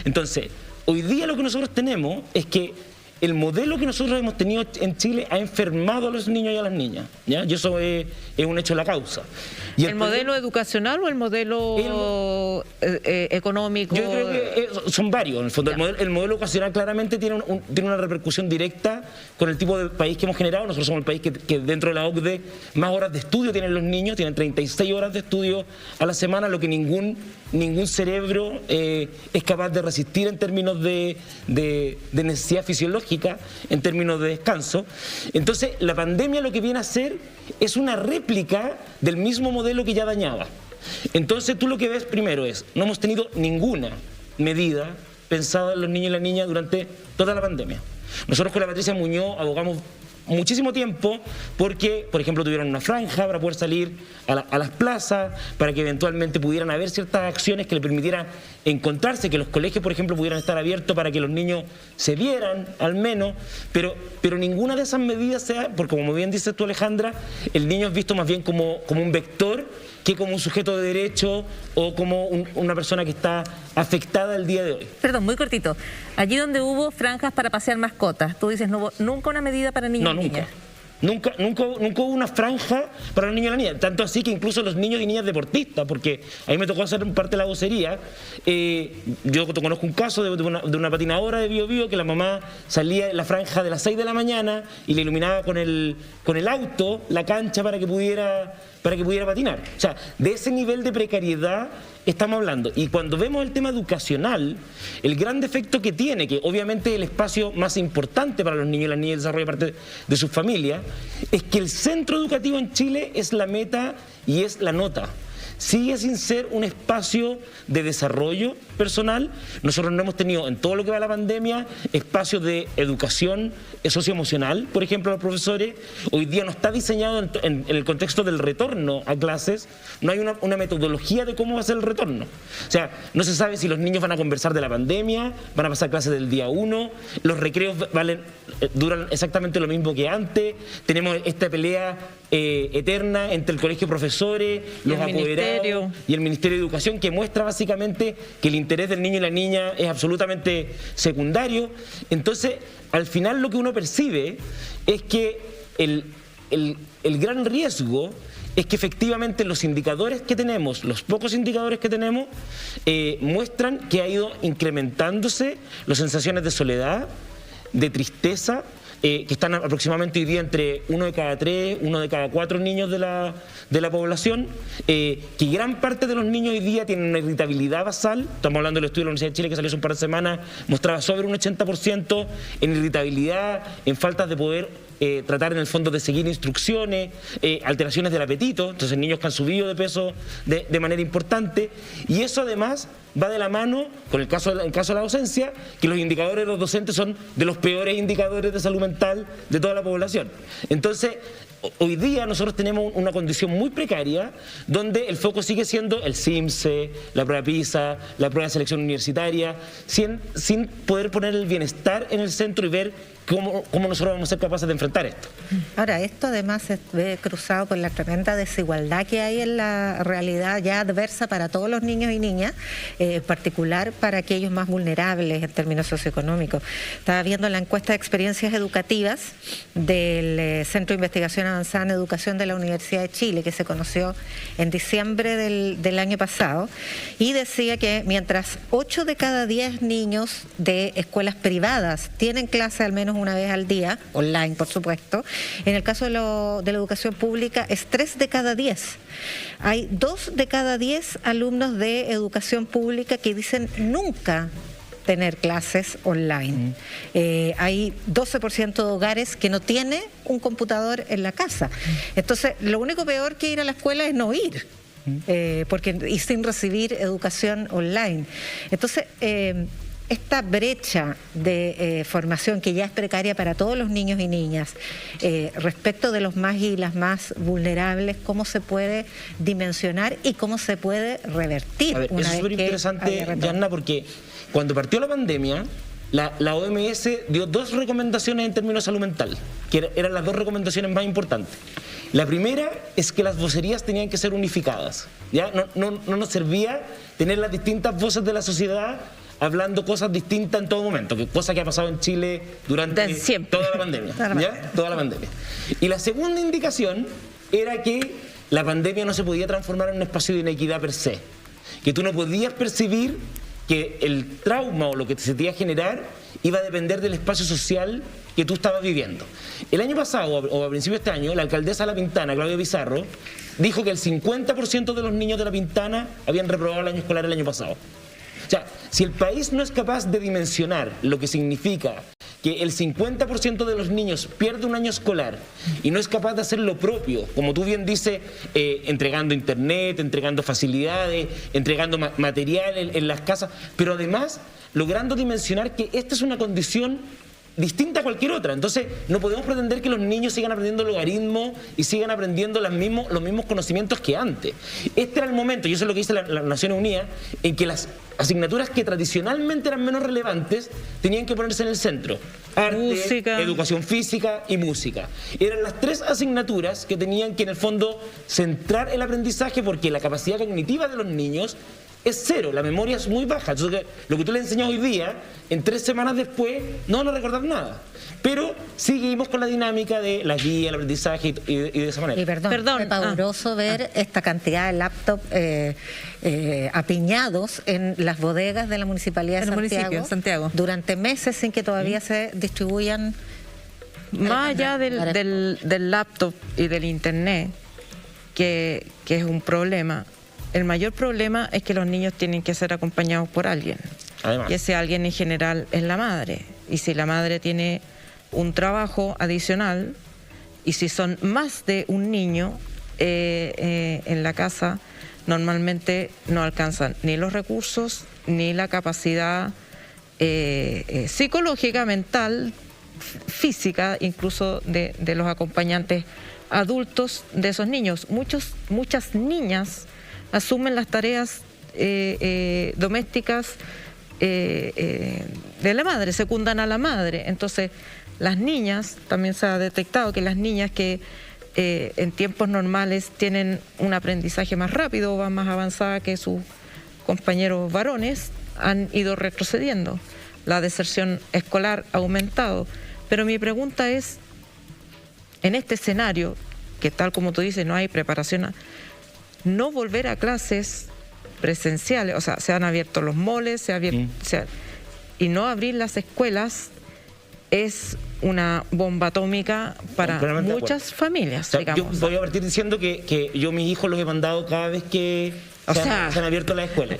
Entonces, hoy día lo que nosotros tenemos es que el modelo que nosotros hemos tenido en Chile ha enfermado a los niños y a las niñas, ¿ya? Y eso es un hecho de la causa. Y ¿El modelo educacional o el modelo económico? Yo creo que son varios, en el fondo. El modelo educacional claramente tiene una repercusión directa con el tipo de país que hemos generado. Nosotros somos el país que dentro de la OCDE más horas de estudio tienen los niños, tienen 36 horas de estudio a la semana, lo que ningún cerebro es capaz de resistir en términos de necesidad fisiológica, en términos de descanso. Entonces, la pandemia lo que viene a hacer es una réplica del mismo modelo que ya dañaba. Entonces, tú lo que ves primero es, no hemos tenido ninguna medida pensada en los niños y las niñas durante toda la pandemia. Nosotros con la Patricia Muñoz abogamos muchísimo tiempo porque, por ejemplo, tuvieron una franja para poder salir a las plazas, para que eventualmente pudieran haber ciertas acciones que le permitieran encontrarse, que los colegios, por ejemplo, pudieran estar abiertos para que los niños se vieran, al menos, pero ninguna de esas medidas sea, porque como bien dices tú, Alejandra, el niño es visto más bien como un vector que como un sujeto de derecho o como una persona que está afectada el día de hoy. Perdón, muy cortito. Allí donde hubo franjas para pasear mascotas, tú dices, no hubo nunca una medida para niños y niñas. Nunca hubo una franja para los niños y las niñas, tanto así que incluso los niños y niñas deportistas, porque a mí me tocó hacer parte de la vocería. Yo conozco un caso de una patinadora de Bío Bío que la mamá salía en la franja de las 6 de la mañana y le iluminaba con el auto la cancha para que pudiera patinar. O sea, de ese nivel de precariedad estamos hablando. Y cuando vemos el tema educacional, el gran defecto que tiene, que obviamente es el espacio más importante para los niños y las niñas, el desarrollo de parte de sus familias, es que el centro educativo en Chile es la meta y es la nota. Sigue sin ser un espacio de desarrollo personal. Nosotros no hemos tenido, en todo lo que va a la pandemia, espacios de educación socioemocional, por ejemplo, los profesores. Hoy día no está diseñado en el contexto del retorno a clases, no hay una metodología de cómo va a ser el retorno. O sea, no se sabe si los niños van a conversar de la pandemia, van a pasar clases del día 1, los recreos duran exactamente lo mismo que antes, tenemos esta pelea eterna entre el colegio de profesores, los apoderados y el Ministerio de Educación, que muestra básicamente que el interés del niño y la niña es absolutamente secundario. Entonces, al final lo que uno percibe es que el gran riesgo es que efectivamente los indicadores que tenemos, los pocos indicadores que tenemos, muestran que ha ido incrementándose las sensaciones de soledad, de tristeza, que están aproximadamente hoy día entre 1 de cada 3, 1 de cada 4 niños de la población, que gran parte de los niños hoy día tienen una irritabilidad basal. Estamos hablando del estudio de la Universidad de Chile que salió hace un par de semanas, mostraba sobre un 80% en irritabilidad, en faltas de poder tratar en el fondo de seguir instrucciones, alteraciones del apetito. Entonces niños que han subido de peso de manera importante, y eso además va de la mano con el caso de la docencia, que los indicadores de los docentes son de los peores indicadores de salud mental de toda la población. Entonces, hoy día nosotros tenemos una condición muy precaria donde el foco sigue siendo el CIMSE, la prueba PISA, la prueba de selección universitaria, sin poder poner el bienestar en el centro y ver cómo nosotros vamos a ser capaces de enfrentar esto. Ahora, esto además se ve cruzado por la tremenda desigualdad que hay en la realidad ya adversa para todos los niños y niñas, en particular para aquellos más vulnerables en términos socioeconómicos. Estaba viendo la encuesta de experiencias educativas del Centro de Investigación Avanzada en Educación de la Universidad de Chile, que se conoció en diciembre del año pasado, y decía que mientras 8 de cada 10 niños de escuelas privadas tienen clase al menos una vez al día, online por supuesto, en el caso de la educación pública es 3 de cada 10. Hay 2 de cada 10 alumnos de educación pública que dicen nunca tener clases online. Hay 12% de hogares que no tiene un computador en la casa. Entonces, lo único peor que ir a la escuela es no ir, y sin recibir educación online. Entonces, esta brecha de formación que ya es precaria para todos los niños y niñas, respecto de los más y las más vulnerables, ¿cómo se puede dimensionar y cómo se puede revertir? A ver, eso es súper interesante, Yanna, porque cuando partió la pandemia, la OMS dio 2 recomendaciones en términos de salud mental, que eran las 2 recomendaciones más importantes. La primera es que las vocerías tenían que ser unificadas, ¿ya? No nos servía tener las distintas voces de la sociedad hablando cosas distintas en todo momento, que cosa que ha pasado en Chile durante toda la pandemia. ¿Ya? Toda la pandemia. Y la segunda indicación era que la pandemia no se podía transformar en un espacio de inequidad per se, que tú no podías percibir que el trauma o lo que se te iba a generar iba a depender del espacio social que tú estabas viviendo. El año pasado, o a principios de este año, la alcaldesa de La Pintana, Claudia Pizarro, dijo que el 50% de los niños de La Pintana habían reprobado el año escolar el año pasado. O sea, si el país no es capaz de dimensionar lo que significa que el 50% de los niños pierde un año escolar y no es capaz de hacer lo propio, como tú bien dices, entregando internet, entregando facilidades, entregando material en las casas, pero además logrando dimensionar que esta es una condición distinta a cualquier otra. Entonces, no podemos pretender que los niños sigan aprendiendo logaritmos y sigan aprendiendo los mismos conocimientos que antes. Este era el momento, y eso es lo que dice las Naciones Unidas, en que las asignaturas que tradicionalmente eran menos relevantes tenían que ponerse en el centro. Arte, música, educación física y música. Eran las tres asignaturas que tenían que, en el fondo, centrar el aprendizaje, porque la capacidad cognitiva de los niños es cero, la memoria es muy baja. Entonces, lo que tú le enseñas hoy día, en 3 semanas después, no van a recordar nada. Pero seguimos con la dinámica de la guía, el aprendizaje y de esa manera. Y perdón, es pavoroso ver esta cantidad de laptops apiñados en las bodegas de la Municipalidad de Santiago durante meses sin que todavía se distribuyan. Más allá del laptop y del internet, que es un problema, el mayor problema es que los niños tienen que ser acompañados por alguien. Además. Y ese alguien en general es la madre. Y si la madre tiene un trabajo adicional, y si son más de un niño en la casa, normalmente no alcanzan ni los recursos, ni la capacidad psicológica, mental, física, incluso de los acompañantes adultos de esos niños. Muchas niñas asumen las tareas domésticas de la madre, secundan a la madre. Entonces, las niñas, también se ha detectado que las niñas que en tiempos normales tienen un aprendizaje más rápido o van más avanzada que sus compañeros varones, han ido retrocediendo. La deserción escolar ha aumentado. Pero mi pregunta es, en este escenario, que tal como tú dices, no hay preparación, no volver a clases presenciales, o sea, se han abierto los moles, y no abrir las escuelas es una bomba atómica para muchas familias, o sea, digamos. Yo voy a partir diciendo que yo mis hijos los he mandado cada vez que se han abierto las escuelas.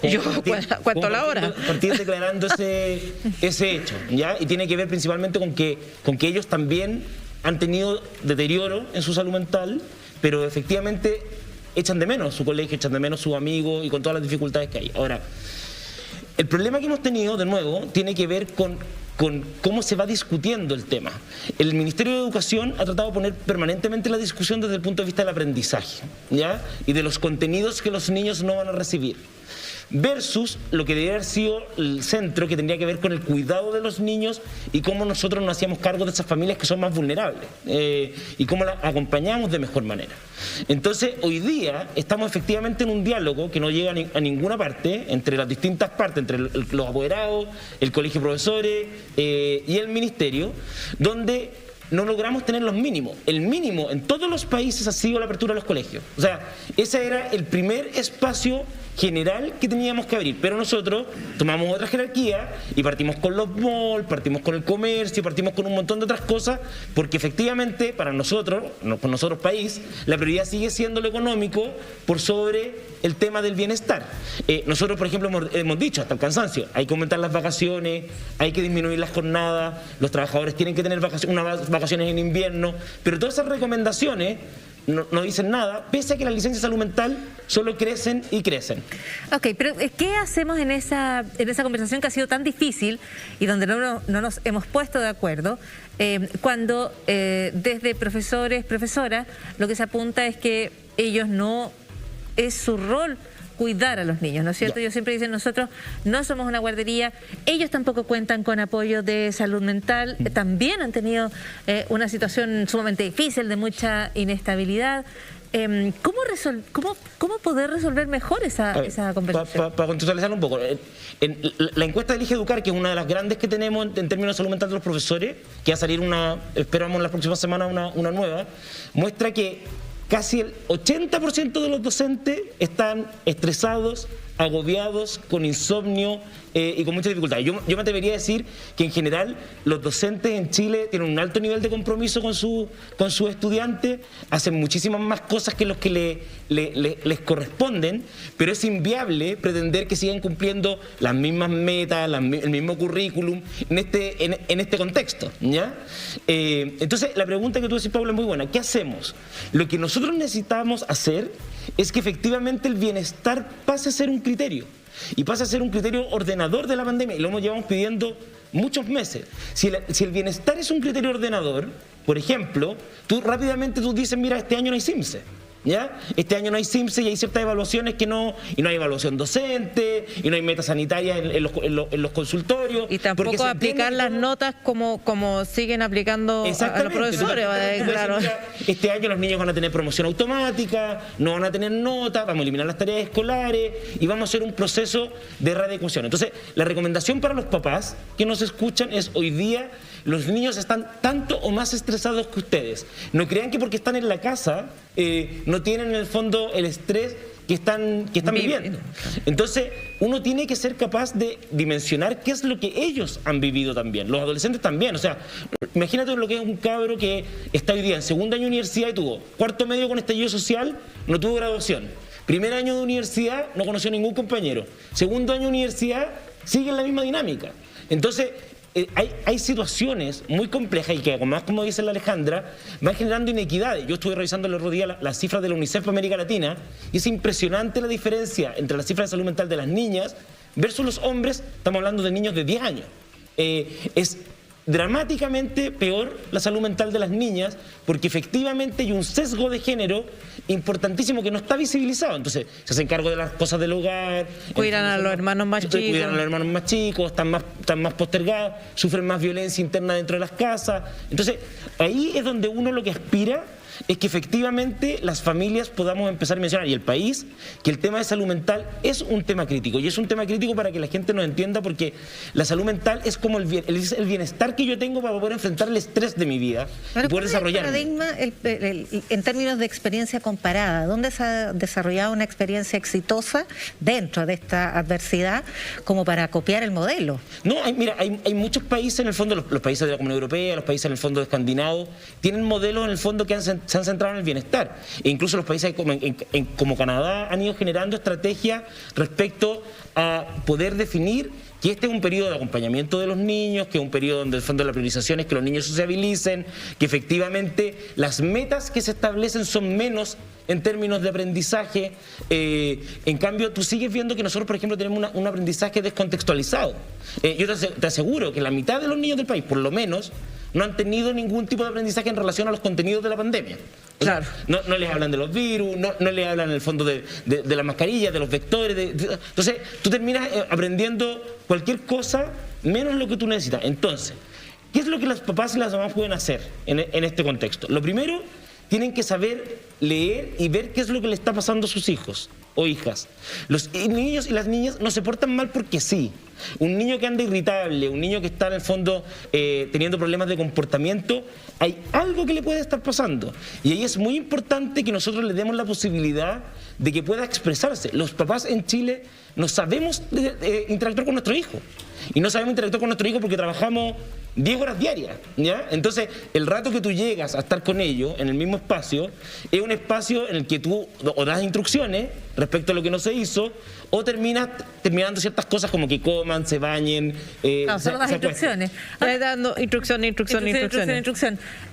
¿Cuánto la hora? Partir declarando ese hecho, ¿ya? Y tiene que ver principalmente con que ellos también han tenido deterioro en su salud mental, pero efectivamente echan de menos su colegio, echan de menos sus amigos y con todas las dificultades que hay. Ahora, el problema que hemos tenido, de nuevo, tiene que ver con cómo se va discutiendo el tema. El Ministerio de Educación ha tratado de poner permanentemente la discusión desde el punto de vista del aprendizaje, ¿ya? Y de los contenidos que los niños no van a recibir, versus lo que debería haber sido el centro, que tendría que ver con el cuidado de los niños y cómo nosotros nos hacíamos cargo de esas familias que son más vulnerables y cómo las acompañamos de mejor manera. Entonces, hoy día estamos efectivamente en un diálogo que no llega a ninguna parte, entre las distintas partes, entre los apoderados, el colegio de profesores y el ministerio, donde no logramos tener los mínimos. El mínimo en todos los países ha sido la apertura de los colegios. O sea, ese era el primer espacio general que teníamos que abrir, pero nosotros tomamos otra jerarquía y partimos con los malls, partimos con el comercio, partimos con un montón de otras cosas, porque efectivamente para nosotros país, la prioridad sigue siendo lo económico por sobre el tema del bienestar. Nosotros, por ejemplo, hemos dicho hasta el cansancio, hay que aumentar las vacaciones, hay que disminuir las jornadas, los trabajadores tienen que tener unas vacaciones en invierno, pero todas esas recomendaciones no dicen nada, pese a que las licencias de salud mental solo crecen y crecen. Ok, pero ¿qué hacemos en esa conversación que ha sido tan difícil y donde no nos hemos puesto de acuerdo, cuando desde profesores, profesoras, lo que se apunta es que ellos no es su rol cuidar a los niños, ¿no es cierto? Ellos siempre dicen, nosotros no somos una guardería, ellos tampoco cuentan con apoyo de salud mental, también han tenido una situación sumamente difícil, de mucha inestabilidad. ¿Cómo poder resolver mejor esa conversación? Para contextualizar un poco, en la encuesta de Elige Educar, que es una de las grandes que tenemos en términos de salud mental de los profesores, que va a salir esperamos en las próximas semanas una nueva, muestra que casi el 80% de los docentes están estresados, agobiados, con insomnio y con mucha dificultad. Yo me atrevería a decir que en general los docentes en Chile tienen un alto nivel de compromiso con sus estudiantes, hacen muchísimas más cosas que los que les corresponden, pero es inviable pretender que sigan cumpliendo las mismas metas, el mismo currículum en este contexto, ¿ya? Entonces la pregunta que tú decís, Paula, es muy buena. ¿Qué hacemos? Lo que nosotros necesitamos hacer es que efectivamente el bienestar pase a ser un criterio. Y pasa a ser un criterio ordenador de la pandemia, y lo llevamos pidiendo muchos meses. Si el bienestar es un criterio ordenador, por ejemplo, tú rápidamente dices, mira, este año no hay CIMSE. ¿Ya? Este año no hay CIMSE y hay ciertas evaluaciones y no hay evaluación docente, y no hay metas sanitarias en los consultorios. Y tampoco aplicar las notas como siguen aplicando a los profesores. Claro. Este año los niños van a tener promoción automática, no van a tener notas, vamos a eliminar las tareas escolares y vamos a hacer un proceso de readecuación. Entonces, la recomendación para los papás que nos escuchan es: hoy día los niños están tanto o más estresados que ustedes. No crean que porque están en la casa no tienen en el fondo el estrés que están viviendo. Entonces, uno tiene que ser capaz de dimensionar qué es lo que ellos han vivido también. Los adolescentes también. O sea, imagínate lo que es un cabro que está hoy día en segundo año de universidad y tuvo cuarto medio con estallido social, no tuvo graduación. Primer año de universidad, no conoció ningún compañero. Segundo año de universidad, sigue en la misma dinámica. Entonces, hay situaciones muy complejas y que, además, como dice la Alejandra, van generando inequidades. Yo estuve revisando el otro día las cifras de la UNICEF para América Latina y es impresionante la diferencia entre las cifras de salud mental de las niñas versus los hombres. Estamos hablando de niños de 10 años. Es dramáticamente peor la salud mental de las niñas porque efectivamente hay un sesgo de género importantísimo que no está visibilizado. Entonces se hacen cargo de las cosas del hogar, cuidan a los hermanos más chicos, están más postergados, sufren más violencia interna dentro de las casas. Entonces ahí es donde uno lo que aspira es que efectivamente las familias podamos empezar a mencionar, y el país, que el tema de salud mental es un tema crítico. Y es un tema crítico para que la gente nos entienda, porque la salud mental es como el bienestar que yo tengo para poder enfrentar el estrés de mi vida y poder desarrollarme. El paradigma en términos de experiencia comparada, ¿dónde se ha desarrollado una experiencia exitosa dentro de esta adversidad como para copiar el modelo? No, hay muchos países, en el fondo, los países de la Comunidad Europea, los países en el fondo escandinavos, tienen modelos en el fondo que se han centrado en el bienestar. E incluso los países como Canadá han ido generando estrategias respecto a poder definir que este es un periodo de acompañamiento de los niños, que es un periodo donde el fondo de la priorización es que los niños sociabilicen, que efectivamente las metas que se establecen son menos en términos de aprendizaje. En cambio, tú sigues viendo que nosotros, por ejemplo, tenemos un aprendizaje descontextualizado. Yo te aseguro que la mitad de los niños del país, por lo menos, no han tenido ningún tipo de aprendizaje en relación a los contenidos de la pandemia. Claro. No les hablan de los virus, no les hablan en el fondo de las mascarillas, de los vectores. Entonces, tú terminas aprendiendo cualquier cosa menos lo que tú necesitas. Entonces, ¿qué es lo que los papás y las mamás pueden hacer en este contexto? Lo primero, tienen que saber leer y ver qué es lo que le está pasando a sus hijos o hijas. Los niños y las niñas no se portan mal porque sí. Un niño que anda irritable, un niño que está en el fondo teniendo problemas de comportamiento, hay algo que le puede estar pasando. Y ahí es muy importante que nosotros le demos la posibilidad de que pueda expresarse. Los papás en Chile no sabemos interactuar con nuestro hijo. Y no sabemos interactuar con nuestro hijo porque trabajamos 10 horas diarias, ¿ya? Entonces, el rato que tú llegas a estar con ellos en el mismo espacio, es un espacio en el que tú o das instrucciones respecto a lo que no se hizo, o terminando ciertas cosas como que coman, se bañen. Solo das instrucciones. Dando instrucción.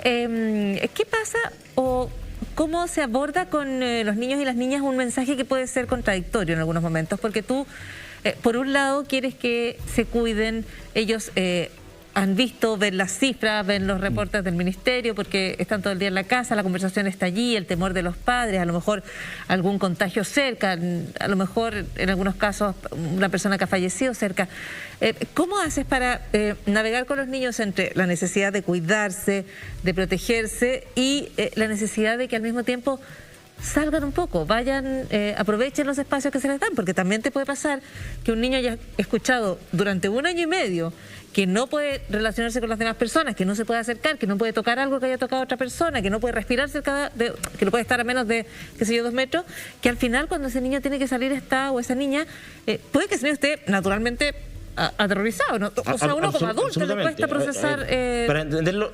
¿Qué pasa o cómo se aborda con los niños y las niñas un mensaje que puede ser contradictorio en algunos momentos? Porque tú, por un lado, quieres que se cuiden, ellos han visto, ven las cifras, ven los reportes del ministerio, porque están todo el día en la casa, la conversación está allí, el temor de los padres, a lo mejor algún contagio cerca, a lo mejor en algunos casos una persona que ha fallecido cerca. ¿Cómo haces para navegar con los niños entre la necesidad de cuidarse, de protegerse y la necesidad de que al mismo tiempo salgan un poco, vayan, aprovechen los espacios que se les dan, porque también te puede pasar que un niño haya escuchado durante 1 año y medio que no puede relacionarse con las demás personas, que no se puede acercar, que no puede tocar algo que haya tocado otra persona, que no puede respirar cerca que no puede estar a menos de, qué sé yo, 2 metros, que al final cuando ese niño tiene que salir o esa niña, puede que ese niño esté naturalmente aterrorizado, ¿no? O sea, uno como adulto le cuesta procesar. Para entenderlo,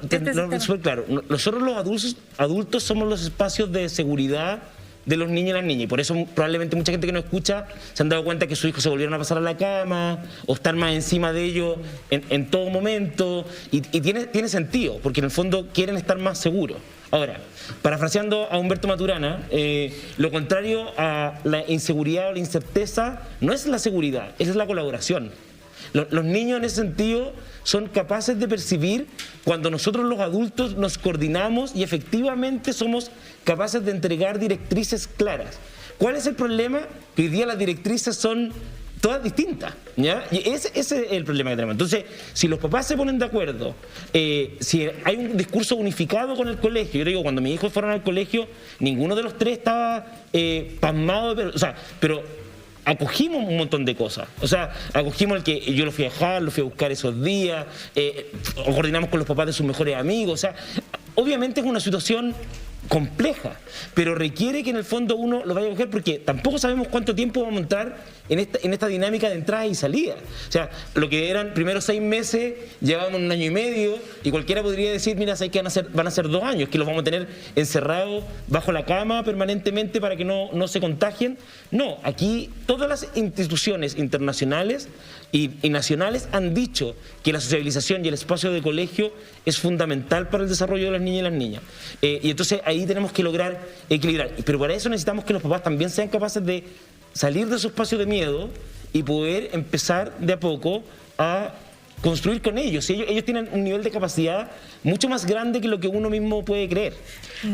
súper claro, nosotros los adultos somos los espacios de seguridad de los niños y las niñas, y por eso probablemente mucha gente que nos escucha se han dado cuenta que sus hijos se volvieron a pasar a la cama o están más encima de ellos en todo momento, y tiene sentido, porque en el fondo quieren estar más seguros. Ahora, parafraseando a Humberto Maturana, lo contrario a la inseguridad o la incerteza no es la seguridad, es la colaboración. Los niños en ese sentido son capaces de percibir cuando nosotros los adultos nos coordinamos y efectivamente somos capaces de entregar directrices claras. ¿Cuál es el problema? Que hoy día las directrices son todas distintas, ¿ya? Y ese es el problema que tenemos. Entonces, si los papás se ponen de acuerdo, si hay un discurso unificado con el colegio, yo digo, cuando mis hijos fueron al colegio, ninguno de los tres estaba pasmado, pero acogimos un montón de cosas. O sea, acogimos el que yo lo fui a dejar, lo fui a buscar esos días, coordinamos con los papás de sus mejores amigos. O sea, obviamente es una situación compleja, pero requiere que en el fondo uno lo vaya a coger, porque tampoco sabemos cuánto tiempo vamos a entrar en esta dinámica de entrada y salida. O sea, lo que eran primero 6 meses, llevamos 1 año y medio, y cualquiera podría decir, mira, ¿sabes qué? Van a ser 2 años, que los vamos a tener encerrados bajo la cama permanentemente para que no se contagien. No, aquí todas las instituciones internacionales y nacionales han dicho que la sociabilización y el espacio de colegio es fundamental para el desarrollo de las niñas y las niñas. Y entonces ahí tenemos que lograr equilibrar. Pero para eso necesitamos que los papás también sean capaces de salir de su espacio de miedo y poder empezar de a poco a construir con ellos. Ellos tienen un nivel de capacidad mucho más grande que lo que uno mismo puede creer.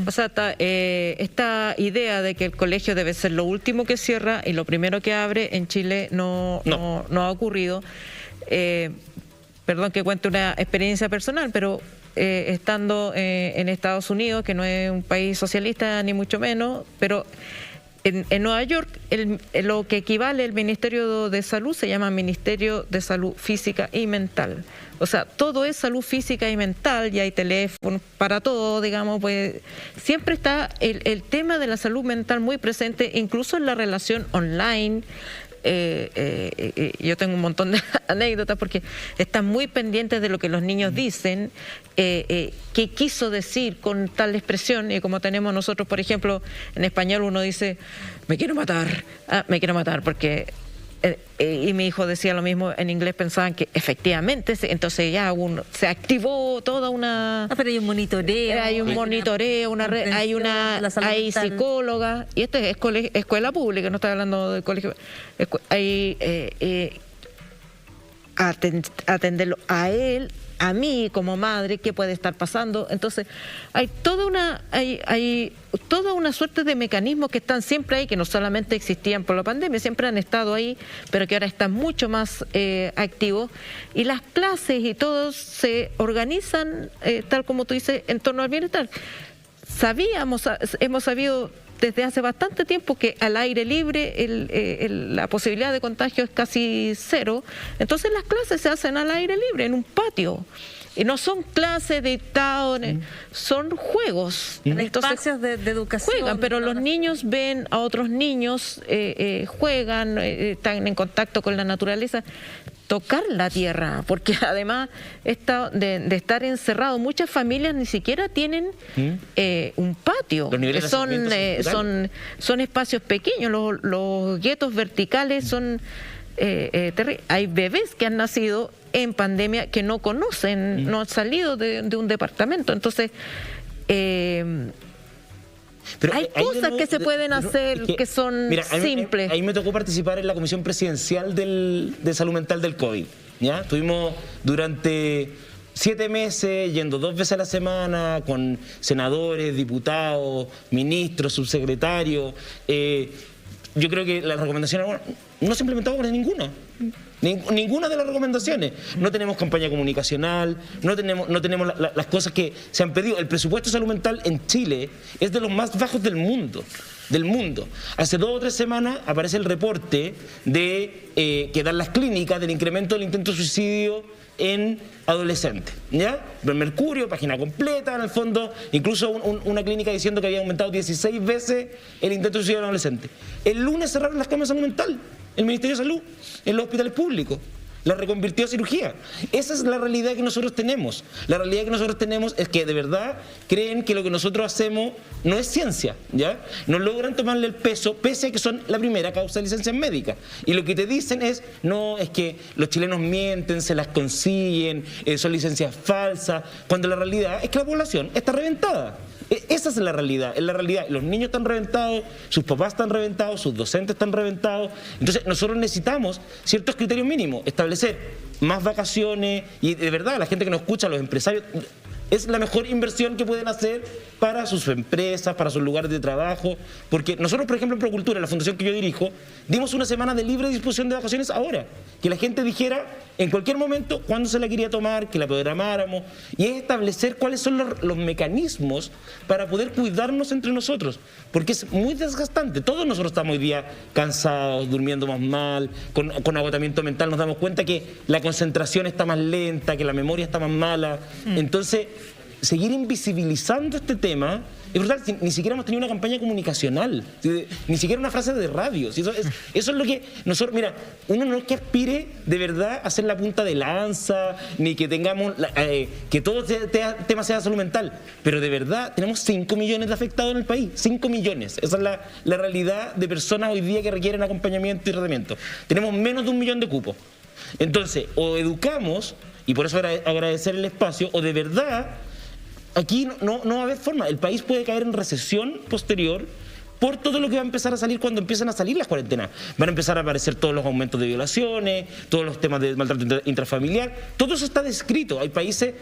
O sea, esta idea de que el colegio debe ser lo último que cierra y lo primero que abre en Chile no ha ocurrido. Perdón que cuente una experiencia personal, pero estando en Estados Unidos, que no es un país socialista ni mucho menos, pero en Nueva York lo que equivale al Ministerio de Salud se llama Ministerio de Salud Física y Mental. O sea, todo es salud física y mental, y hay teléfonos para todo, digamos, pues siempre está el tema de la salud mental muy presente, incluso en la relación online. Yo tengo un montón de anécdotas porque están muy pendientes de lo que los niños dicen, qué quiso decir con tal expresión, y como tenemos nosotros, por ejemplo, en español uno dice, me quiero matar, porque... y mi hijo decía lo mismo en inglés, pensaban que efectivamente, entonces ya se activó toda una... pero hay un monitoreo. Hay un monitoreo, hay psicóloga, y esto es escuela pública, no estoy hablando de colegio. Hay atenderlo a él, a mí como madre, qué puede estar pasando. Entonces hay toda una suerte de mecanismos que están siempre ahí, que no solamente existían por la pandemia, siempre han estado ahí, pero que ahora están mucho más activos, y las clases y todos se organizan tal como tú dices, en torno al bienestar. Hemos sabido desde hace bastante tiempo que al aire libre la posibilidad de contagio es casi 0, entonces las clases se hacen al aire libre, en un patio. Y no son clases dictados, son juegos. Entonces, espacios de educación. Juegan, pero los niños ven a otros niños, juegan, están en contacto con la naturaleza. Tocar la tierra, porque además de estar encerrado, muchas familias ni siquiera tienen un patio. Son espacios pequeños, los guetos verticales son terribles. Hay bebés que han nacido en pandemia que no conocen, no han salido de un departamento. Entonces, pero hay cosas que se pueden hacer que son simples. Ahí me tocó participar en la Comisión Presidencial de Salud Mental del COVID. ¿Ya? Estuvimos durante 7 meses yendo 2 veces a la semana con senadores, diputados, ministros, subsecretarios. Yo creo que las recomendaciones no se implementaron por ninguna. Ninguna de las recomendaciones. No tenemos campaña comunicacional, no tenemos las cosas que se han pedido. El presupuesto de salud mental en Chile es de los más bajos del mundo. del mundo. Hace 2 o 3 semanas aparece el reporte de que dan las clínicas del incremento del intento de suicidio en adolescentes, ¿ya? Mercurio, página completa, en el fondo, incluso una clínica diciendo que había aumentado 16 veces el intento de suicidio en adolescentes. El lunes cerraron las camas de salud mental, el Ministerio de Salud, en los hospitales públicos. La reconvirtió a cirugía. Esa es la realidad que nosotros tenemos. La realidad que nosotros tenemos es que de verdad creen que lo que nosotros hacemos no es ciencia, ¿ya? No logran tomarle el peso, pese a que son la primera causa de licencias médicas. Y lo que te dicen es, no, es que los chilenos mienten, se las consiguen, son licencias falsas, cuando la realidad es que la población está reventada. Esa es la realidad, los niños están reventados, sus papás están reventados, sus docentes están reventados. Entonces nosotros necesitamos ciertos criterios mínimos, establecer más vacaciones y de verdad la gente que nos escucha, los empresarios, es la mejor inversión que pueden hacer para sus empresas, para sus lugares de trabajo, porque nosotros, por ejemplo, en Procultura, la fundación que yo dirijo, dimos una semana de libre disposición de vacaciones ahora, que la gente dijera en cualquier momento cuándo se la quería tomar, que la programáramos, y es establecer cuáles son los mecanismos para poder cuidarnos entre nosotros, porque es muy desgastante. Todos nosotros estamos hoy día cansados, durmiendo más mal, con agotamiento mental, nos damos cuenta que la concentración está más lenta, que la memoria está más mala. Entonces, seguir invisibilizando este tema es brutal. Ni siquiera hemos tenido una campaña comunicacional, ni siquiera una frase de radio. Eso es lo que nosotros, mira, uno no es que aspire de verdad a ser la punta de lanza, ni que tengamos que todo tema sea salud mental, pero de verdad tenemos 5 millones de afectados en el país, 5 millones. Esa es la realidad de personas hoy día que requieren acompañamiento y tratamiento. Tenemos menos de 1 millón de cupos. Entonces, o educamos, y por eso agradecer el espacio, o de verdad aquí no va a haber forma. El país puede caer en recesión posterior por todo lo que va a empezar a salir cuando empiezan a salir las cuarentenas. Van a empezar a aparecer todos los aumentos de violaciones, todos los temas de maltrato intrafamiliar. Todo eso está descrito. Hay países,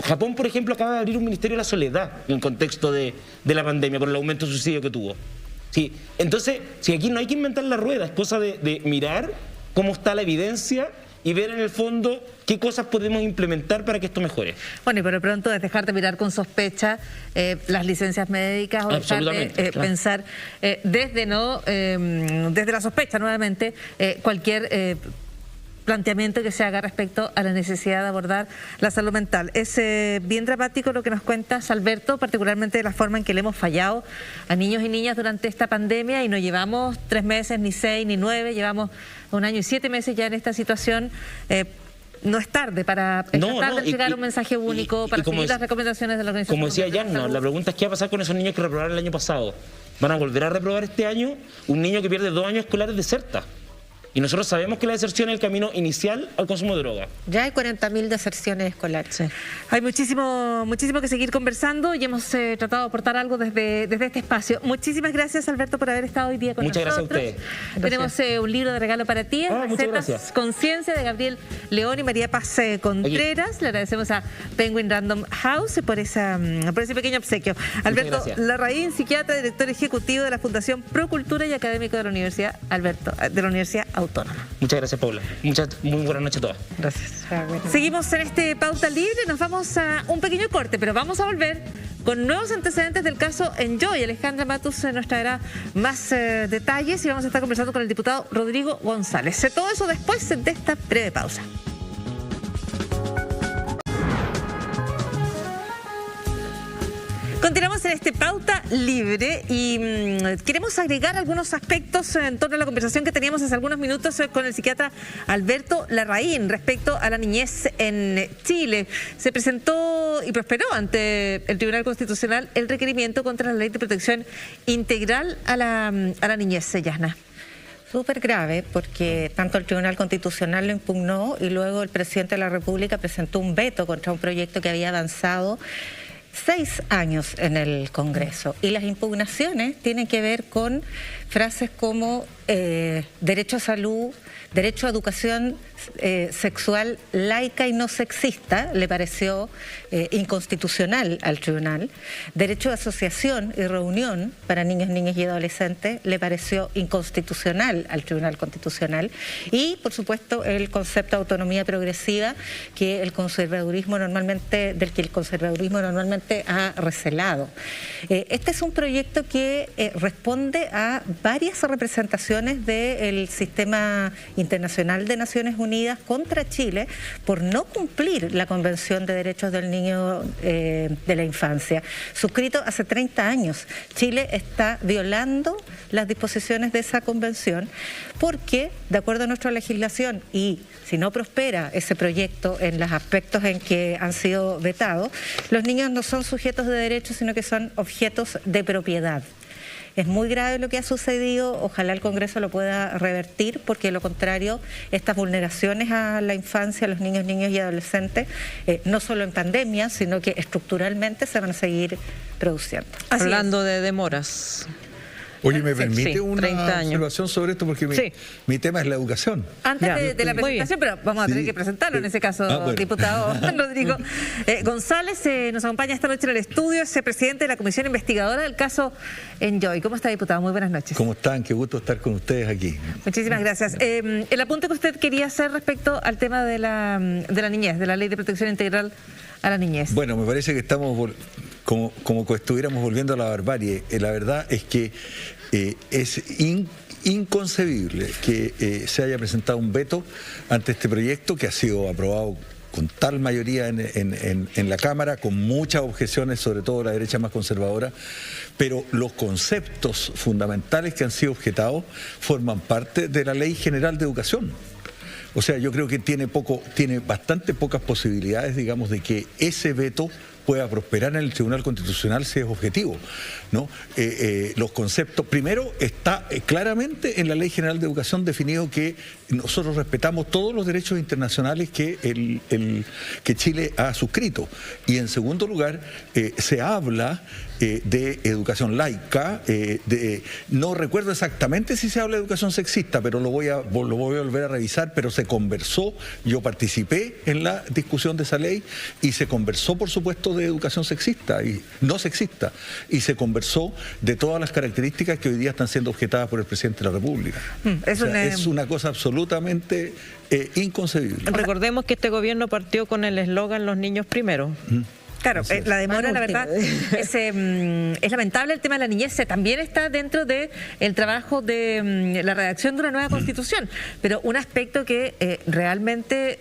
Japón, por ejemplo, acaba de abrir un Ministerio de la Soledad en el contexto de la pandemia, por el aumento de suicidio que tuvo. Sí. Entonces, si aquí no hay que inventar la rueda, es cosa de mirar cómo está la evidencia y ver en el fondo qué cosas podemos implementar para que esto mejore. Bueno, y por lo pronto es dejar de mirar con sospecha las licencias médicas o dejar de pensar desde la sospecha nuevamente cualquier planteamiento que se haga respecto a la necesidad de abordar la salud mental. Es bien dramático lo que nos cuentas, Alberto, particularmente de la forma en que le hemos fallado a niños y niñas durante esta pandemia, y no llevamos 3 meses, ni 6, ni 9, llevamos 1 año y 7 meses ya en esta situación. No es tarde para llegar un mensaje único, para seguir las recomendaciones de la Organización. Como decía Yarna, la pregunta es qué va a pasar con esos niños que reprobaron el año pasado. ¿Van a volver a reprobar este año? Un niño que pierde 2 años escolares deserta. Y nosotros sabemos que la deserción es el camino inicial al consumo de droga. Ya hay 40.000 deserciones escolares. Sí. Hay muchísimo que seguir conversando y hemos tratado de aportar algo desde este espacio. Muchísimas gracias, Alberto, por haber estado hoy día con nosotros. Muchas gracias a ustedes. Tenemos un libro de regalo para ti, Recetas Conciencia, de Gabriel León y María Paz Contreras. Le agradecemos a Penguin Random House por ese pequeño obsequio. Alberto Larraín, psiquiatra, director ejecutivo de la Fundación Procultura y académico de la Universidad Autónoma. Muchas gracias, Paula. Muy buenas noches a todas. Gracias. Seguimos en este Pauta Libre, nos vamos a un pequeño corte, pero vamos a volver con nuevos antecedentes del caso Enjoy. Alejandra Matus nos traerá más detalles y vamos a estar conversando con el diputado Rodrigo González. Todo eso después de esta breve pausa. Continuamos en este Pauta Libre y queremos agregar algunos aspectos en torno a la conversación que teníamos hace algunos minutos con el psiquiatra Alberto Larraín respecto a la niñez en Chile. Se presentó y prosperó ante el Tribunal Constitucional el requerimiento contra la Ley de Protección Integral a la niñez, Yarna. Súper grave, porque tanto el Tribunal Constitucional lo impugnó y luego el presidente de la República presentó un veto contra un proyecto que había avanzado 6 años en el Congreso, y las impugnaciones tienen que ver con frases como derecho a salud, derecho a educación sexual laica y no sexista, le pareció inconstitucional al tribunal. Derecho a asociación y reunión para niños, niñas y adolescentes le pareció inconstitucional al Tribunal Constitucional. Y, por supuesto, el concepto de autonomía progresiva del que el conservadurismo normalmente bastante ha recelado. Este es un proyecto que responde a varias representaciones del sistema internacional de Naciones Unidas contra Chile por no cumplir la Convención de Derechos del Niño de la Infancia, suscrito hace 30 años. Chile está violando las disposiciones de esa convención porque, de acuerdo a nuestra legislación, y si no prospera ese proyecto en los aspectos en que han sido vetados, los niños no son sujetos de derechos, sino que son objetos de propiedad. Es muy grave lo que ha sucedido, ojalá el Congreso lo pueda revertir, porque de lo contrario, estas vulneraciones a la infancia, a los niños y adolescentes, no solo en pandemia, sino que estructuralmente se van a seguir produciendo. Hablando de demoras. Oye, ¿me permite una 30 años. observación sobre esto? Porque mi tema es la educación. Antes de la presentación, pero vamos a tener que presentarlo en ese caso, bueno. diputado Rodrigo González nos acompaña esta noche en el estudio, es el presidente de la Comisión Investigadora del caso Enjoy. ¿Cómo está, diputado? Muy buenas noches. ¿Cómo están? Qué gusto estar con ustedes aquí. Muchísimas gracias. El apunte que usted quería hacer respecto al tema de la niñez, de la Ley de Protección Integral a la Niñez. Bueno, me parece que estamos como que estuviéramos volviendo a la barbarie. La verdad es que es inconcebible que se haya presentado un veto ante este proyecto que ha sido aprobado con tal mayoría en la Cámara, con muchas objeciones, sobre todo la derecha más conservadora, pero los conceptos fundamentales que han sido objetados forman parte de la Ley General de Educación. O sea, yo creo que tiene bastante pocas posibilidades, digamos, de que ese veto pueda prosperar en el Tribunal Constitucional si es objetivo, ¿no? Los conceptos, primero está claramente en la Ley General de Educación definido que nosotros respetamos todos los derechos internacionales que Chile ha suscrito, y en segundo lugar se habla de educación laica, no recuerdo exactamente si se habla de educación sexista, pero lo voy a volver a revisar, pero se conversó, yo participé en la discusión de esa ley y se conversó, por supuesto, de educación sexista y no sexista, y se conversó de todas las características que hoy día están siendo objetadas por el presidente de la República. Es una cosa absolutamente inconcebible. Recordemos que este gobierno partió con el eslogan "Los niños primero". Claro, la demora, la verdad, es lamentable. El tema de la niñez también está dentro del trabajo de la redacción de una nueva Constitución, pero un aspecto que realmente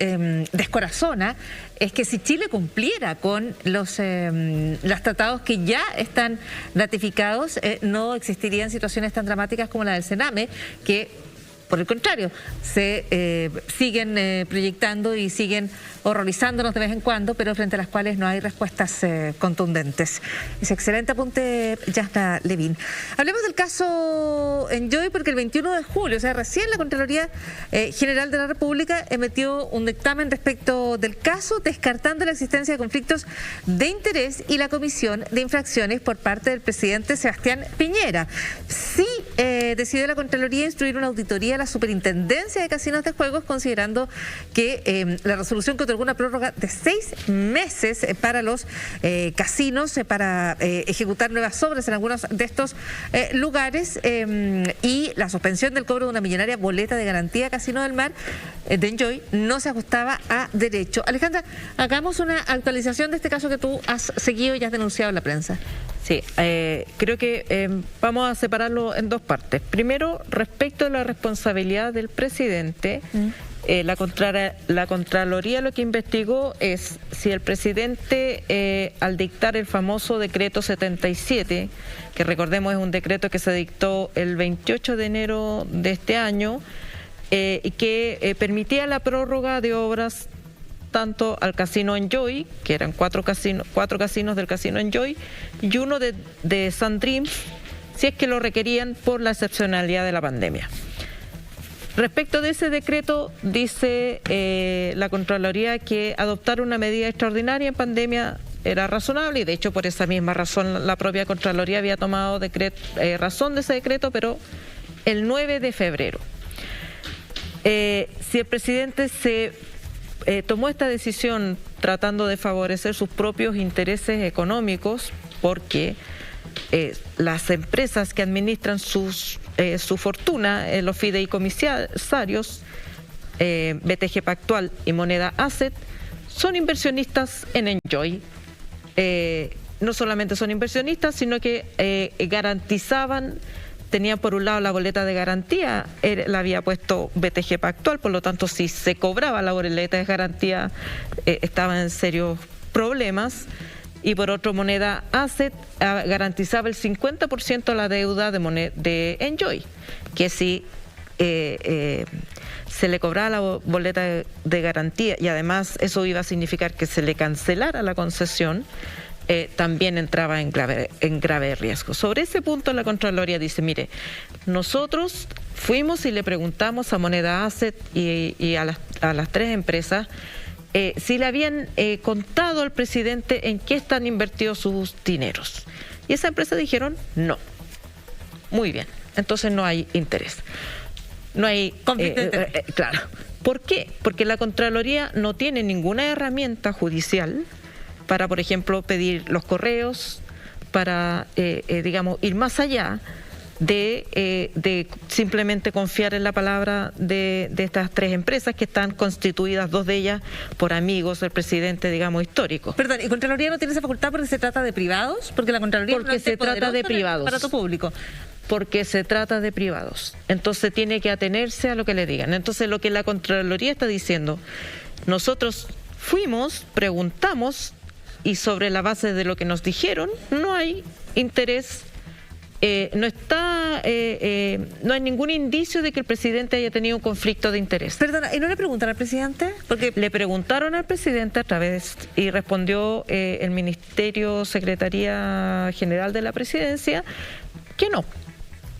descorazona es que si Chile cumpliera con los tratados que ya están ratificados, no existirían situaciones tan dramáticas como la del Sename, que por el contrario, se siguen proyectando y siguen horrorizándonos de vez en cuando, pero frente a las cuales no hay respuestas contundentes. Es excelente apunte, Yasna Levin. Hablemos del caso Enjoy, porque el 21 de julio, o sea, recién la Contraloría General de la República emitió un dictamen respecto del caso, descartando la existencia de conflictos de interés y la comisión de infracciones por parte del presidente Sebastián Piñera. Sí decidió la Contraloría instruir una auditoría a la Superintendencia de Casinos de Juegos, considerando que la resolución que otorgó una prórroga de 6 meses para los casinos, para ejecutar nuevas obras en algunos de estos lugares, y la suspensión del cobro de una millonaria boleta de garantía Casino del Mar de Enjoy no se ajustaba a derecho. Alejandra, hagamos una actualización de este caso que tú has seguido y has denunciado en la prensa. Sí, creo que vamos a separarlo en dos partes. Primero, respecto a la responsabilidad del presidente, la Contraloría lo que investigó es si el presidente, al dictar el famoso decreto 77, que recordemos es un decreto que se dictó el 28 de enero de este año, y que permitía la prórroga de obras tanto al Casino Enjoy, que eran cuatro casinos del Casino Enjoy, y uno de Sun Dreams, si es que lo requerían por la excepcionalidad de la pandemia. Respecto de ese decreto, dice la Contraloría que adoptar una medida extraordinaria en pandemia era razonable, y de hecho por esa misma razón la propia Contraloría había tomado razón de ese decreto, pero el 9 de febrero. Si el presidente tomó esta decisión tratando de favorecer sus propios intereses económicos, porque las empresas que administran su fortuna, los fideicomisarios, BTG Pactual y Moneda Asset, son inversionistas en Enjoy. no solamente son inversionistas, sino que garantizaban, tenían por un lado la boleta de garantía, la había puesto BTG Pactual, por lo tanto si se cobraba la boleta de garantía estaba en serios problemas. Y por otro, Moneda Asset garantizaba el 50% de la deuda de Enjoy, que si se le cobraba la boleta de garantía y además eso iba a significar que se le cancelara la concesión, también entraba en grave riesgo. Sobre ese punto la Contraloría dice, mire, nosotros fuimos y le preguntamos a Moneda Asset y a las tres empresas si le habían contado al presidente en qué están invertidos sus dineros. Y esa empresa dijeron no. Muy bien, entonces no hay interés. No hay conflicto de interés. Claro. ¿Por qué? Porque la Contraloría no tiene ninguna herramienta judicial para, por ejemplo, pedir los correos, para, digamos, ir más allá de simplemente confiar en la palabra de estas tres empresas que están constituidas, dos de ellas por amigos del presidente, digamos, histórico. Perdón, ¿y Contraloría no tiene esa facultad porque se trata de privados? Porque la Contraloría porque se trata de privados. Aparato público. Porque se trata de privados. Entonces tiene que atenerse a lo que le digan. Entonces lo que la Contraloría está diciendo, nosotros fuimos, preguntamos y sobre la base de lo que nos dijeron no hay interés. No hay ningún indicio de que el presidente haya tenido un conflicto de interés. Perdona, ¿y no le preguntan al presidente? Porque le preguntaron al presidente a través, y respondió el Ministerio Secretaría General de la Presidencia, que no,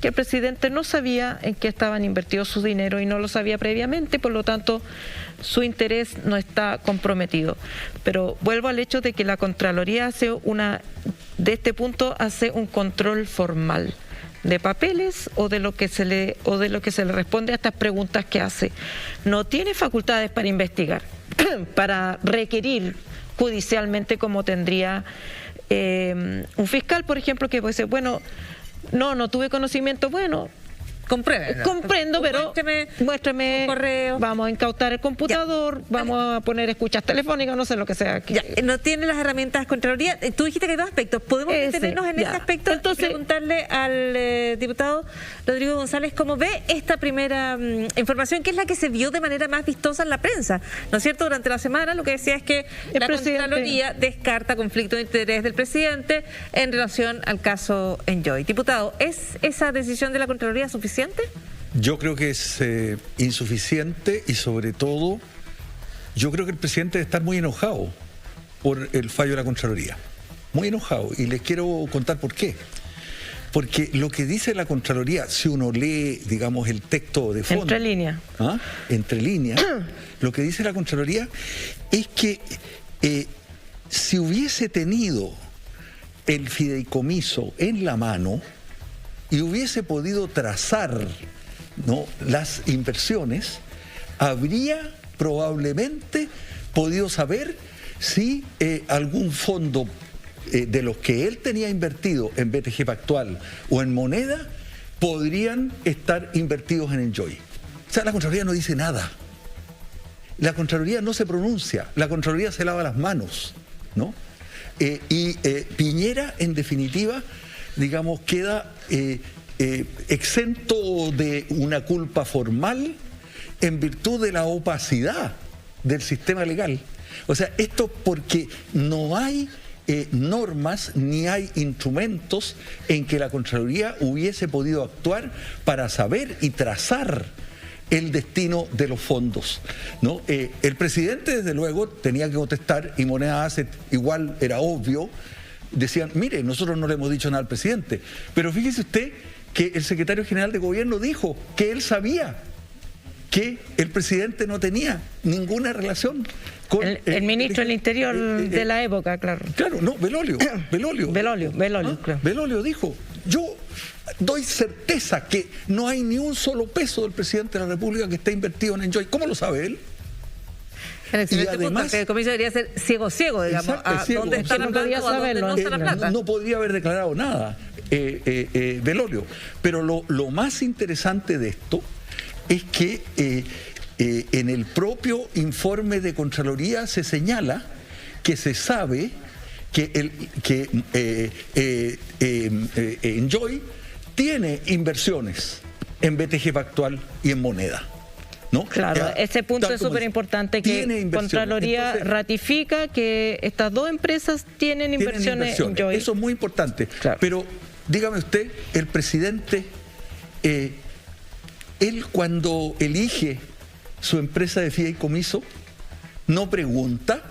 que el presidente no sabía en qué estaban invertidos sus dinero y no lo sabía previamente, por lo tanto su interés no está comprometido. Pero vuelvo al hecho de que la Contraloría de este punto hace un control formal de papeles o de lo que se le responde a estas preguntas que hace. No tiene facultades para investigar, para requerir judicialmente como tendría un fiscal, por ejemplo, que puede decir, bueno, no tuve conocimiento, bueno, comprendo, pero muéstrame correo, vamos a incautar el computador, vamos a poner escuchas telefónicas, no sé lo que sea. No tiene las herramientas Contraloría. Tú dijiste que hay dos aspectos. ¿Podemos detenernos en ese aspecto? Entonces, preguntarle al diputado Rodrigo González cómo ve esta primera información, que es la que se vio de manera más vistosa en la prensa, ¿no es cierto? Durante la semana lo que decía es que la Contraloría descarta conflicto de interés del presidente en relación al caso Enjoy. Diputado, ¿es esa decisión de la Contraloría suficiente? Yo creo que es insuficiente y sobre todo yo creo que el presidente debe estar muy enojado por el fallo de la Contraloría. Muy enojado, y les quiero contar por qué. Porque lo que dice la Contraloría, si uno lee, digamos, el texto de fondo... Entre líneas, lo que dice la Contraloría es que si hubiese tenido el fideicomiso en la mano y hubiese podido trazar, ¿no?, las inversiones, habría probablemente podido saber si algún fondo de los que él tenía invertido en BTG Pactual o en Moneda podrían estar invertidos en Enjoy. O sea, la Contraloría no dice nada. La Contraloría no se pronuncia, la Contraloría se lava las manos, ¿no? Piñera, en definitiva, digamos, queda exento de una culpa formal en virtud de la opacidad del sistema legal. O sea, esto porque no hay normas ni hay instrumentos en que la Contraloría hubiese podido actuar para saber y trazar el destino de los fondos, ¿no? El presidente, desde luego, tenía que contestar, y Moneda Asset igual era obvio. Decían, mire, nosotros no le hemos dicho nada al presidente, pero fíjese usted que el secretario general de gobierno dijo que él sabía que el presidente no tenía ninguna relación con... El ministro del Interior de la época, claro. Claro, no, Belolio, claro. Belolio dijo, yo doy certeza que no hay ni un solo peso del presidente de la República que esté invertido en Enjoy. ¿Cómo lo sabe él? Y además, el comisario debería ser ciego, digamos, exacto, dónde está la plata, no podría haber declarado nada, Belolio. Pero lo más interesante de esto es que en el propio informe de Contraloría se señala que se sabe que Enjoy tiene inversiones en BTG Pactual y en moneda, ¿no? Claro, ese punto es súper importante, que Contraloría ratifica que estas dos empresas tienen inversiones en Enjoy. Eso es muy importante. Claro. Pero dígame usted, el presidente, él cuando elige su empresa de fideicomiso, no pregunta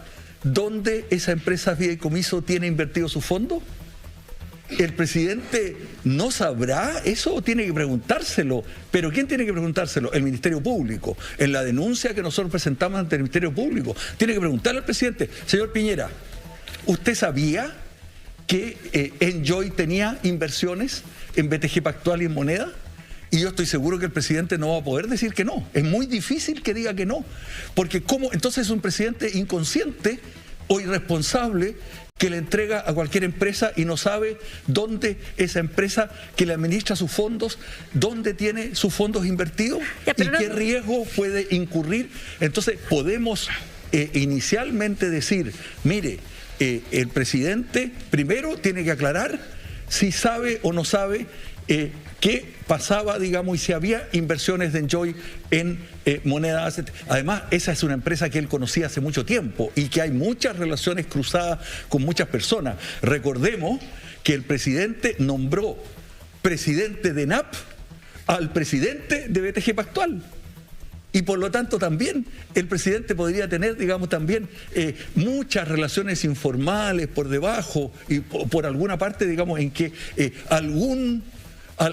dónde esa empresa fideicomiso tiene invertido su fondo. ¿El presidente no sabrá eso o tiene que preguntárselo? ¿Pero quién tiene que preguntárselo? El Ministerio Público. En la denuncia que nosotros presentamos ante el Ministerio Público, tiene que preguntarle al presidente: señor Piñera, ¿usted sabía que Enjoy tenía inversiones en BTG Pactual y en moneda? Y yo estoy seguro que el presidente no va a poder decir que no. Es muy difícil que diga que no. Porque ¿cómo? Entonces es un presidente inconsciente o irresponsable que le entrega a cualquier empresa y no sabe dónde esa empresa que le administra sus fondos, dónde tiene sus fondos invertidos y qué riesgo puede incurrir. Entonces podemos inicialmente decir, mire, el presidente primero tiene que aclarar si sabe o no sabe qué pasaba, digamos, y si había inversiones de Enjoy en moneda asset. Además, esa es una empresa que él conocía hace mucho tiempo y que hay muchas relaciones cruzadas con muchas personas. Recordemos que el presidente nombró presidente de NAP al presidente de BTG Pactual. Y por lo tanto también el presidente podría tener, digamos, también muchas relaciones informales por debajo y por alguna parte, digamos, en que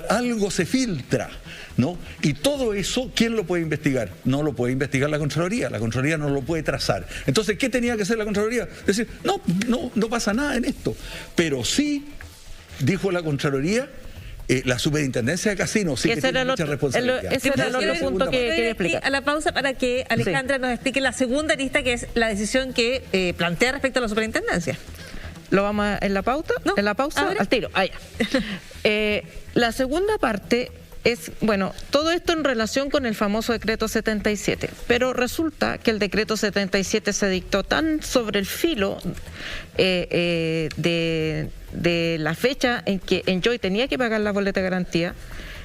algo se filtra, ¿no? Y todo eso, ¿quién lo puede investigar? No lo puede investigar la Contraloría no lo puede trazar. Entonces, ¿qué tenía que hacer la Contraloría? Decir, no pasa nada en esto. Pero sí, dijo la Contraloría, la superintendencia de casinos sí que tiene mucha responsabilidad. Ese era el otro punto que quería explicar. A la pausa para que Alejandra nos explique la segunda lista, que es la decisión que plantea respecto a la superintendencia. ¿Lo vamos en la pauta? No. ¿En la pausa? ¿Ahora? Al tiro. La segunda parte es, bueno, todo esto en relación con el famoso decreto 77, pero resulta que el decreto 77 se dictó tan sobre el filo de la fecha en que Enjoy tenía que pagar la boleta de garantía.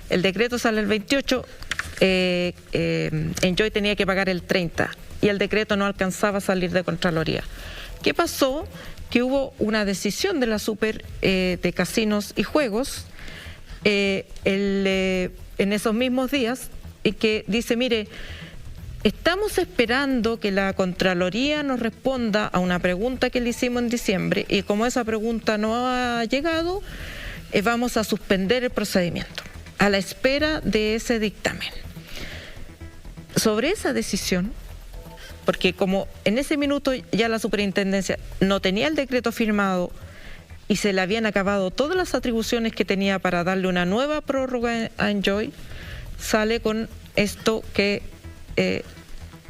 El decreto sale el 28, Enjoy tenía que pagar el 30 y el decreto no alcanzaba a salir de Contraloría. ¿Qué pasó? Que hubo una decisión de la Super de Casinos y Juegos en esos mismos días, y que dice, mire, estamos esperando que la Contraloría nos responda a una pregunta que le hicimos en diciembre, y como esa pregunta no ha llegado, vamos a suspender el procedimiento a la espera de ese dictamen. Sobre esa decisión, porque como en ese minuto ya la superintendencia no tenía el decreto firmado y se le habían acabado todas las atribuciones que tenía para darle una nueva prórroga a Enjoy, sale con esto que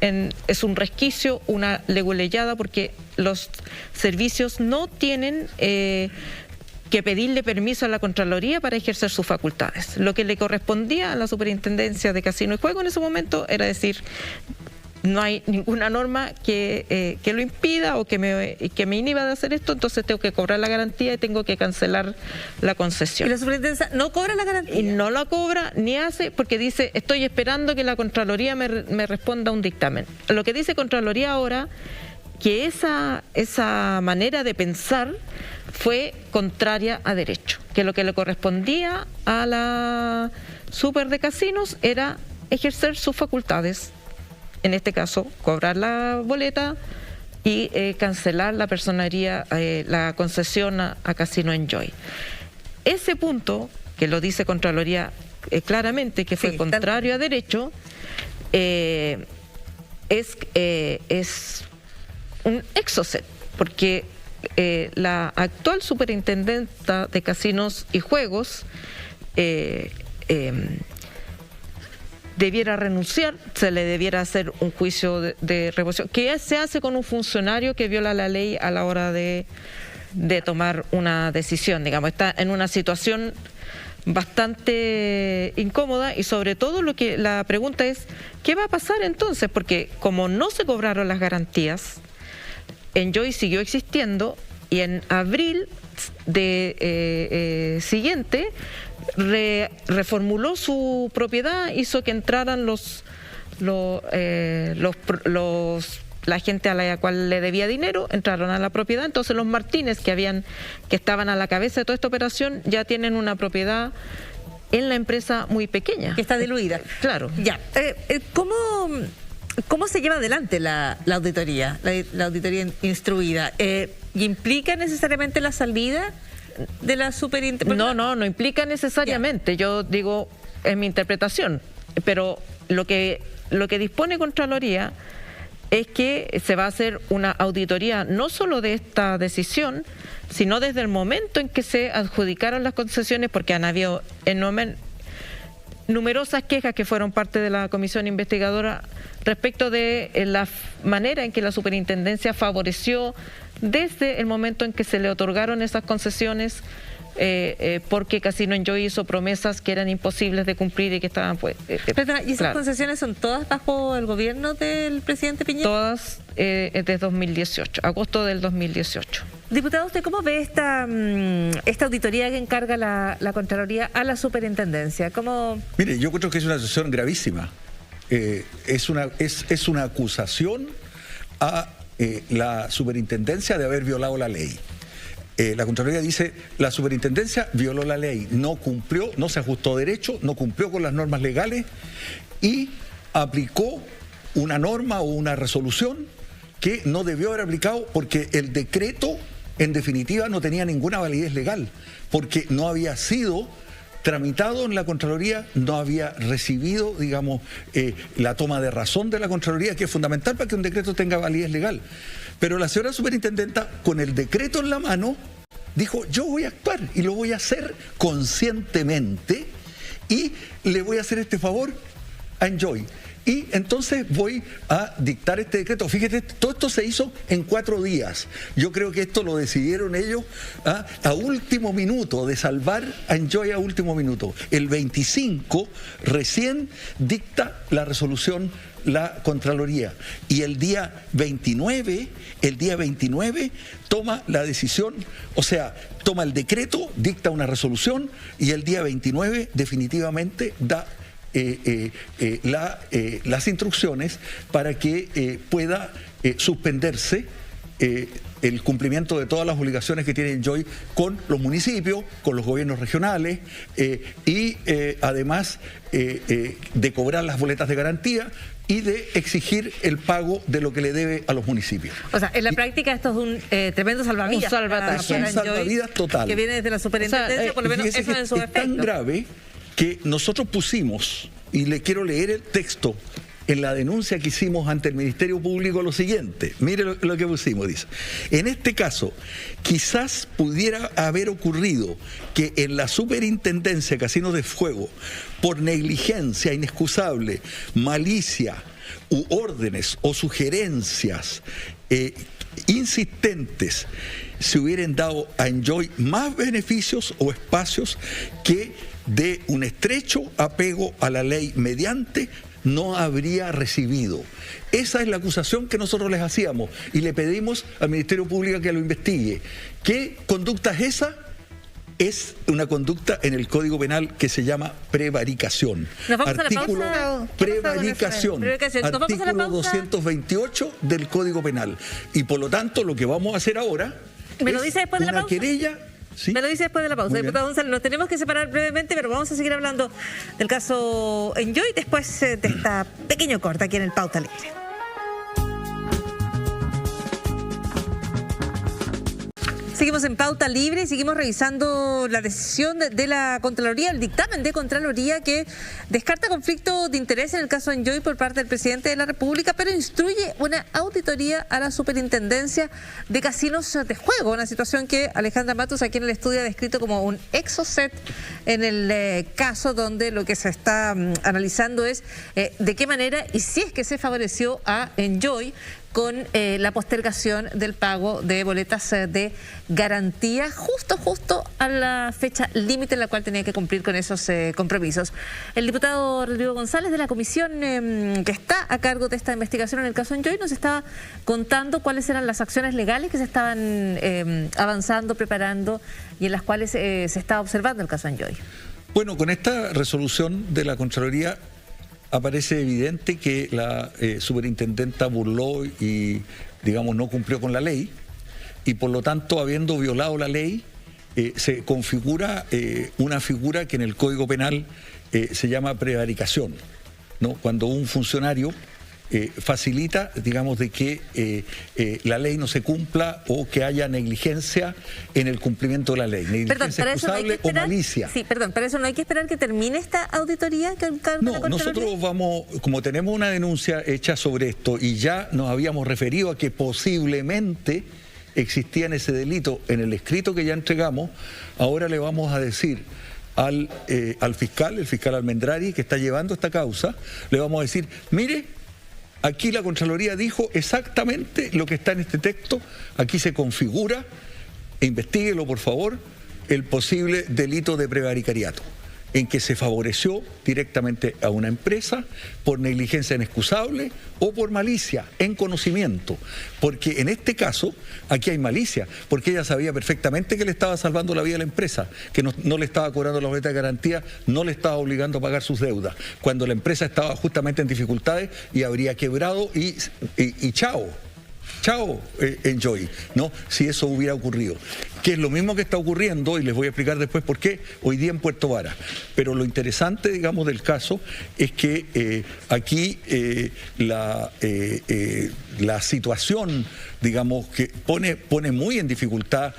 es un resquicio, una leguleyada, porque los servicios no tienen que pedirle permiso a la Contraloría para ejercer sus facultades. Lo que le correspondía a la Superintendencia de Casino y Juego en ese momento era decir, no hay ninguna norma que lo impida o que me inhiba de hacer esto, entonces tengo que cobrar la garantía y tengo que cancelar la concesión. ¿Y la superintendencia no cobra la garantía? Y no la cobra ni hace, porque dice, estoy esperando que la Contraloría me responda un dictamen. Lo que dice Contraloría ahora, que esa manera de pensar fue contraria a derecho, que lo que le correspondía a la Super de Casinos era ejercer sus facultades, en este caso, cobrar la boleta y cancelar la personería, la concesión a Casino Enjoy. Ese punto, que lo dice Contraloría claramente, que fue contrario a derecho, es un exocet, porque la actual superintendenta de Casinos y Juegos debiera renunciar, se le debiera hacer un juicio de reposición, que se hace con un funcionario que viola la ley a la hora de tomar una decisión, digamos, está en una situación bastante incómoda, y sobre todo la pregunta es, ¿qué va a pasar entonces? Porque como no se cobraron las garantías, Enjoy siguió existiendo Y en abril siguiente reformuló su propiedad, hizo que entraran la gente a la cual le debía dinero, entraron a la propiedad. Entonces los Martínez que estaban a la cabeza de toda esta operación ya tienen una propiedad en la empresa muy pequeña. Que está diluida. Claro. Ya. ¿Cómo se lleva adelante la auditoría, la auditoría instruida? ¿Implica necesariamente la salida de la superintendencia? No implica necesariamente. Yo digo, es mi interpretación, pero lo que dispone Contraloría es que se va a hacer una auditoría no solo de esta decisión, sino desde el momento en que se adjudicaron las concesiones, porque han habido numerosas quejas que fueron parte de la comisión investigadora respecto de la manera en que la superintendencia favoreció desde el momento en que se le otorgaron esas concesiones, porque Casino Enjoy hizo promesas que eran imposibles de cumplir y que estaban Perdona, ¿y esas claro. concesiones son todas bajo el gobierno del presidente Piñera? Todas desde 2018, agosto del 2018. Diputado, ¿usted cómo ve esta auditoría que encarga la Contraloría a la superintendencia? Mire, yo creo que es una situación gravísima. Es una acusación a la superintendencia de haber violado la ley. La Contraloría dice, la superintendencia violó la ley, no cumplió, no se ajustó derecho, no cumplió con las normas legales y aplicó una norma o una resolución que no debió haber aplicado porque el decreto, en definitiva, no tenía ninguna validez legal, porque no había sido tramitado en la Contraloría, no había recibido, digamos, la toma de razón de la Contraloría, que es fundamental para que un decreto tenga validez legal. Pero la señora superintendenta, con el decreto en la mano, dijo, yo voy a actuar y lo voy a hacer conscientemente y le voy a hacer este favor a Enjoy. Y entonces voy a dictar este decreto. Fíjate, todo esto se hizo en 4 días. Yo creo que esto lo decidieron ellos a último minuto, de salvar a Enjoy a último minuto. El 25 recién dicta la resolución la Contraloría. Y el día 29 toma la decisión, o sea, toma el decreto, dicta una resolución y el día 29 definitivamente da las instrucciones para que pueda suspenderse el cumplimiento de todas las obligaciones que tiene Enjoy con los municipios, con los gobiernos regionales y además de cobrar las boletas de garantía y de exigir el pago de lo que le debe a los municipios. O sea, en la práctica esto es un tremendo salvavidas. Es un salvavidas total. Que viene desde la superintendencia, por lo menos eso es su efecto. Es tan grave que nosotros pusimos, y le quiero leer el texto, en la denuncia que hicimos ante el Ministerio Público lo siguiente. Mire lo que pusimos, dice. En este caso, quizás pudiera haber ocurrido que en la superintendencia de Casinos de Fuego, por negligencia inexcusable, malicia, u órdenes o sugerencias insistentes, se hubieran dado a Enjoy más beneficios o espacios que de un estrecho apego a la ley mediante no habría recibido. Esa es la acusación que nosotros les hacíamos y le pedimos al Ministerio Público que lo investigue. ¿Qué conducta es esa? Es una conducta en el Código Penal que se llama prevaricación. Artículo prevaricación, artículo 228 del Código Penal. Y por lo tanto, lo que vamos a hacer ahora ¿Me lo dice después de la pausa? querella. ¿Sí? Me lo dice después de la pausa. Diputado González, nos tenemos que separar brevemente, pero vamos a seguir hablando del caso Enjoy después de esta pequeño corte aquí en el Pauta Libre. Seguimos en Pauta Libre y seguimos revisando la decisión de la Contraloría, el dictamen de Contraloría que descarta conflicto de interés en el caso Enjoy por parte del presidente de la República, pero instruye una auditoría a la superintendencia de casinos de juego, una situación que Alejandra Matus aquí en el estudio ha descrito como un exocet en el caso donde lo que se está analizando es de qué manera y si es que se favoreció a Enjoy con la postergación del pago de boletas de garantía justo a la fecha límite en la cual tenía que cumplir con esos compromisos. El diputado Rodrigo González de la comisión que está a cargo de esta investigación en el caso Enjoy nos estaba contando cuáles eran las acciones legales que se estaban avanzando, preparando y en las cuales se estaba observando el caso Enjoy. Bueno, con esta resolución de la Contraloría aparece evidente que la superintendenta burló y, digamos, no cumplió con la ley y por lo tanto, habiendo violado la ley, se configura una figura que en el Código Penal se llama prevaricación, ¿no? Cuando un funcionario facilita, digamos, de que la ley no se cumpla o que haya negligencia en el cumplimiento de la ley. Negligencia excusable o malicia. Sí, perdón, para eso no hay que esperar que termine esta auditoría. No, nosotros vamos, como tenemos una denuncia hecha sobre esto y ya nos habíamos referido a que posiblemente existía ese delito en el escrito que ya entregamos, ahora le vamos a decir al fiscal, el fiscal Almendrari, que está llevando esta causa, le vamos a decir, mire, aquí la Contraloría dijo exactamente lo que está en este texto, aquí se configura, investíguelo por favor, el posible delito de prevaricariato, en que se favoreció directamente a una empresa por negligencia inexcusable o por malicia, en conocimiento. Porque en este caso, aquí hay malicia, porque ella sabía perfectamente que le estaba salvando la vida a la empresa, que no le estaba cobrando la boleta de garantía, no le estaba obligando a pagar sus deudas, cuando la empresa estaba justamente en dificultades y habría quebrado y chao. Chao, Enjoy, ¿no? Si eso hubiera ocurrido. Que es lo mismo que está ocurriendo, y les voy a explicar después por qué, hoy día en Puerto Varas. Pero lo interesante, digamos, del caso es que aquí la situación, digamos, que pone muy en dificultad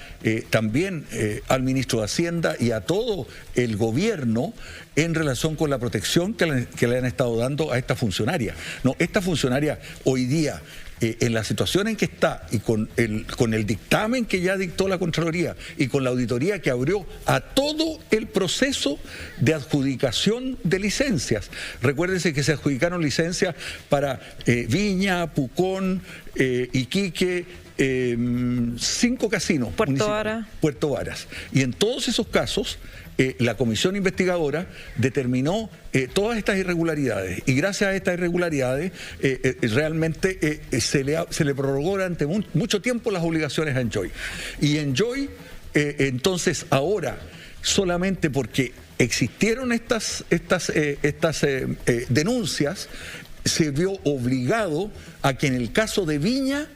también al ministro de Hacienda y a todo el gobierno en relación con la protección que le han estado dando a esta funcionaria. No, esta funcionaria hoy día, en la situación en que está y con el dictamen que ya dictó la Contraloría y con la auditoría que abrió a todo el proceso de adjudicación de licencias. Recuérdense que se adjudicaron licencias para Viña, Pucón, Iquique, 5 casinos. Puerto Varas. Y en todos esos casos, la comisión investigadora determinó todas estas irregularidades y gracias a estas irregularidades realmente se le prorrogó durante mucho tiempo las obligaciones a Enjoy. Y Enjoy, entonces ahora, solamente porque existieron estas denuncias, se vio obligado a que en el caso de Viña,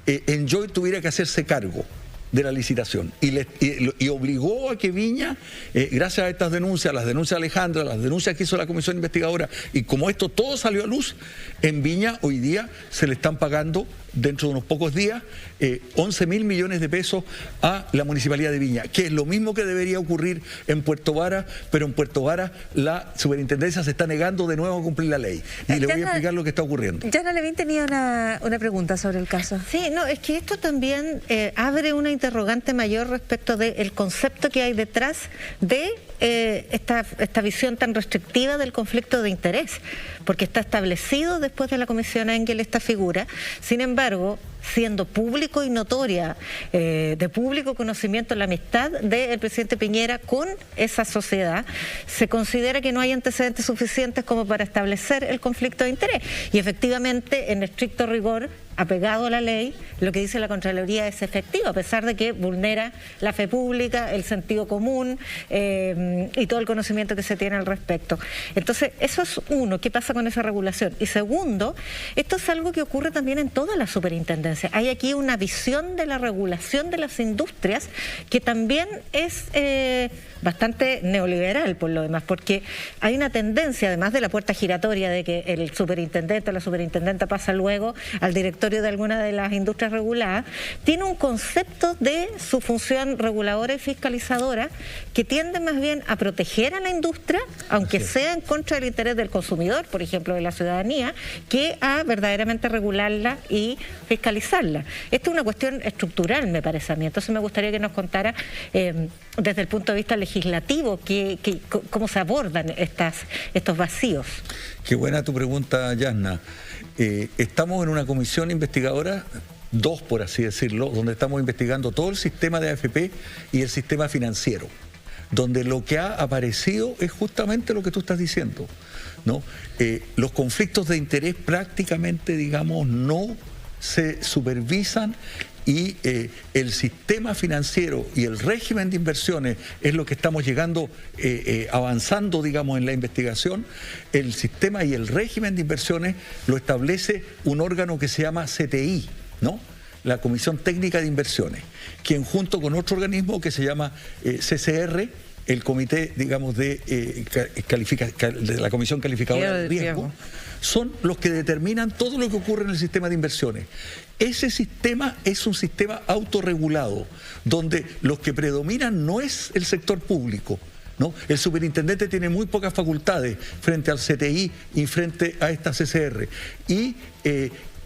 Enjoy tuviera que hacerse cargo de la licitación y obligó a que Viña, gracias a estas denuncias, las denuncias de Alejandra, las denuncias que hizo la comisión investigadora, y como esto todo salió a luz, en Viña hoy día se le están pagando dentro de unos pocos días 11.000 millones de pesos a la Municipalidad de Viña, que es lo mismo que debería ocurrir en Puerto Varas, pero en Puerto Varas la superintendencia se está negando de nuevo a cumplir la ley. Y le voy a explicar lo que está ocurriendo. Yana Levin tenía una pregunta sobre el caso. Sí, no, es que esto también abre una interrogante mayor respecto del concepto que hay detrás de esta visión tan restrictiva del conflicto de interés, porque está establecido después de la Comisión Engel esta figura. Sin embargo, siendo público y notoria, de público conocimiento la amistad del presidente Piñera con esa sociedad, se considera que no hay antecedentes suficientes como para establecer el conflicto de interés. Y efectivamente, en estricto rigor, apegado a la ley, lo que dice la Contraloría es efectivo, a pesar de que vulnera la fe pública, el sentido común y todo el conocimiento que se tiene al respecto. Entonces, eso es uno, ¿qué pasa con esa regulación? Y segundo, esto es algo que ocurre también en toda la superintendencia. Hay aquí una visión de la regulación de las industrias que también es bastante neoliberal por lo demás, porque hay una tendencia, además de la puerta giratoria de que el superintendente o la superintendenta pasa luego al directorio de alguna de las industrias reguladas, tiene un concepto de su función reguladora y fiscalizadora que tiende más bien a proteger a la industria, aunque sea en contra del interés del consumidor, por ejemplo, de la ciudadanía, que a verdaderamente regularla y fiscalizarla. Esto es una cuestión estructural, me parece a mí. Entonces me gustaría que nos contara desde el punto de vista legislativo cómo se abordan estos vacíos. Qué buena tu pregunta, Yasna. estamos en una comisión investigadora, 2 por así decirlo, donde estamos investigando todo el sistema de AFP y el sistema financiero, donde lo que ha aparecido es justamente lo que tú estás diciendo, ¿no? Los conflictos de interés prácticamente, digamos, no se supervisan, y el sistema financiero y el régimen de inversiones es lo que estamos llegando, avanzando, digamos, en la investigación. El sistema y el régimen de inversiones lo establece un órgano que se llama CTI, ¿no? La Comisión Técnica de Inversiones, quien junto con otro organismo que se llama CCR, el comité, digamos, de la Comisión Calificadora de Riesgo, son los que determinan todo lo que ocurre en el sistema de inversiones. Ese sistema es un sistema autorregulado, donde los que predominan no es el sector público, ¿no? El superintendente tiene muy pocas facultades frente al CTI y frente a esta CCR. Y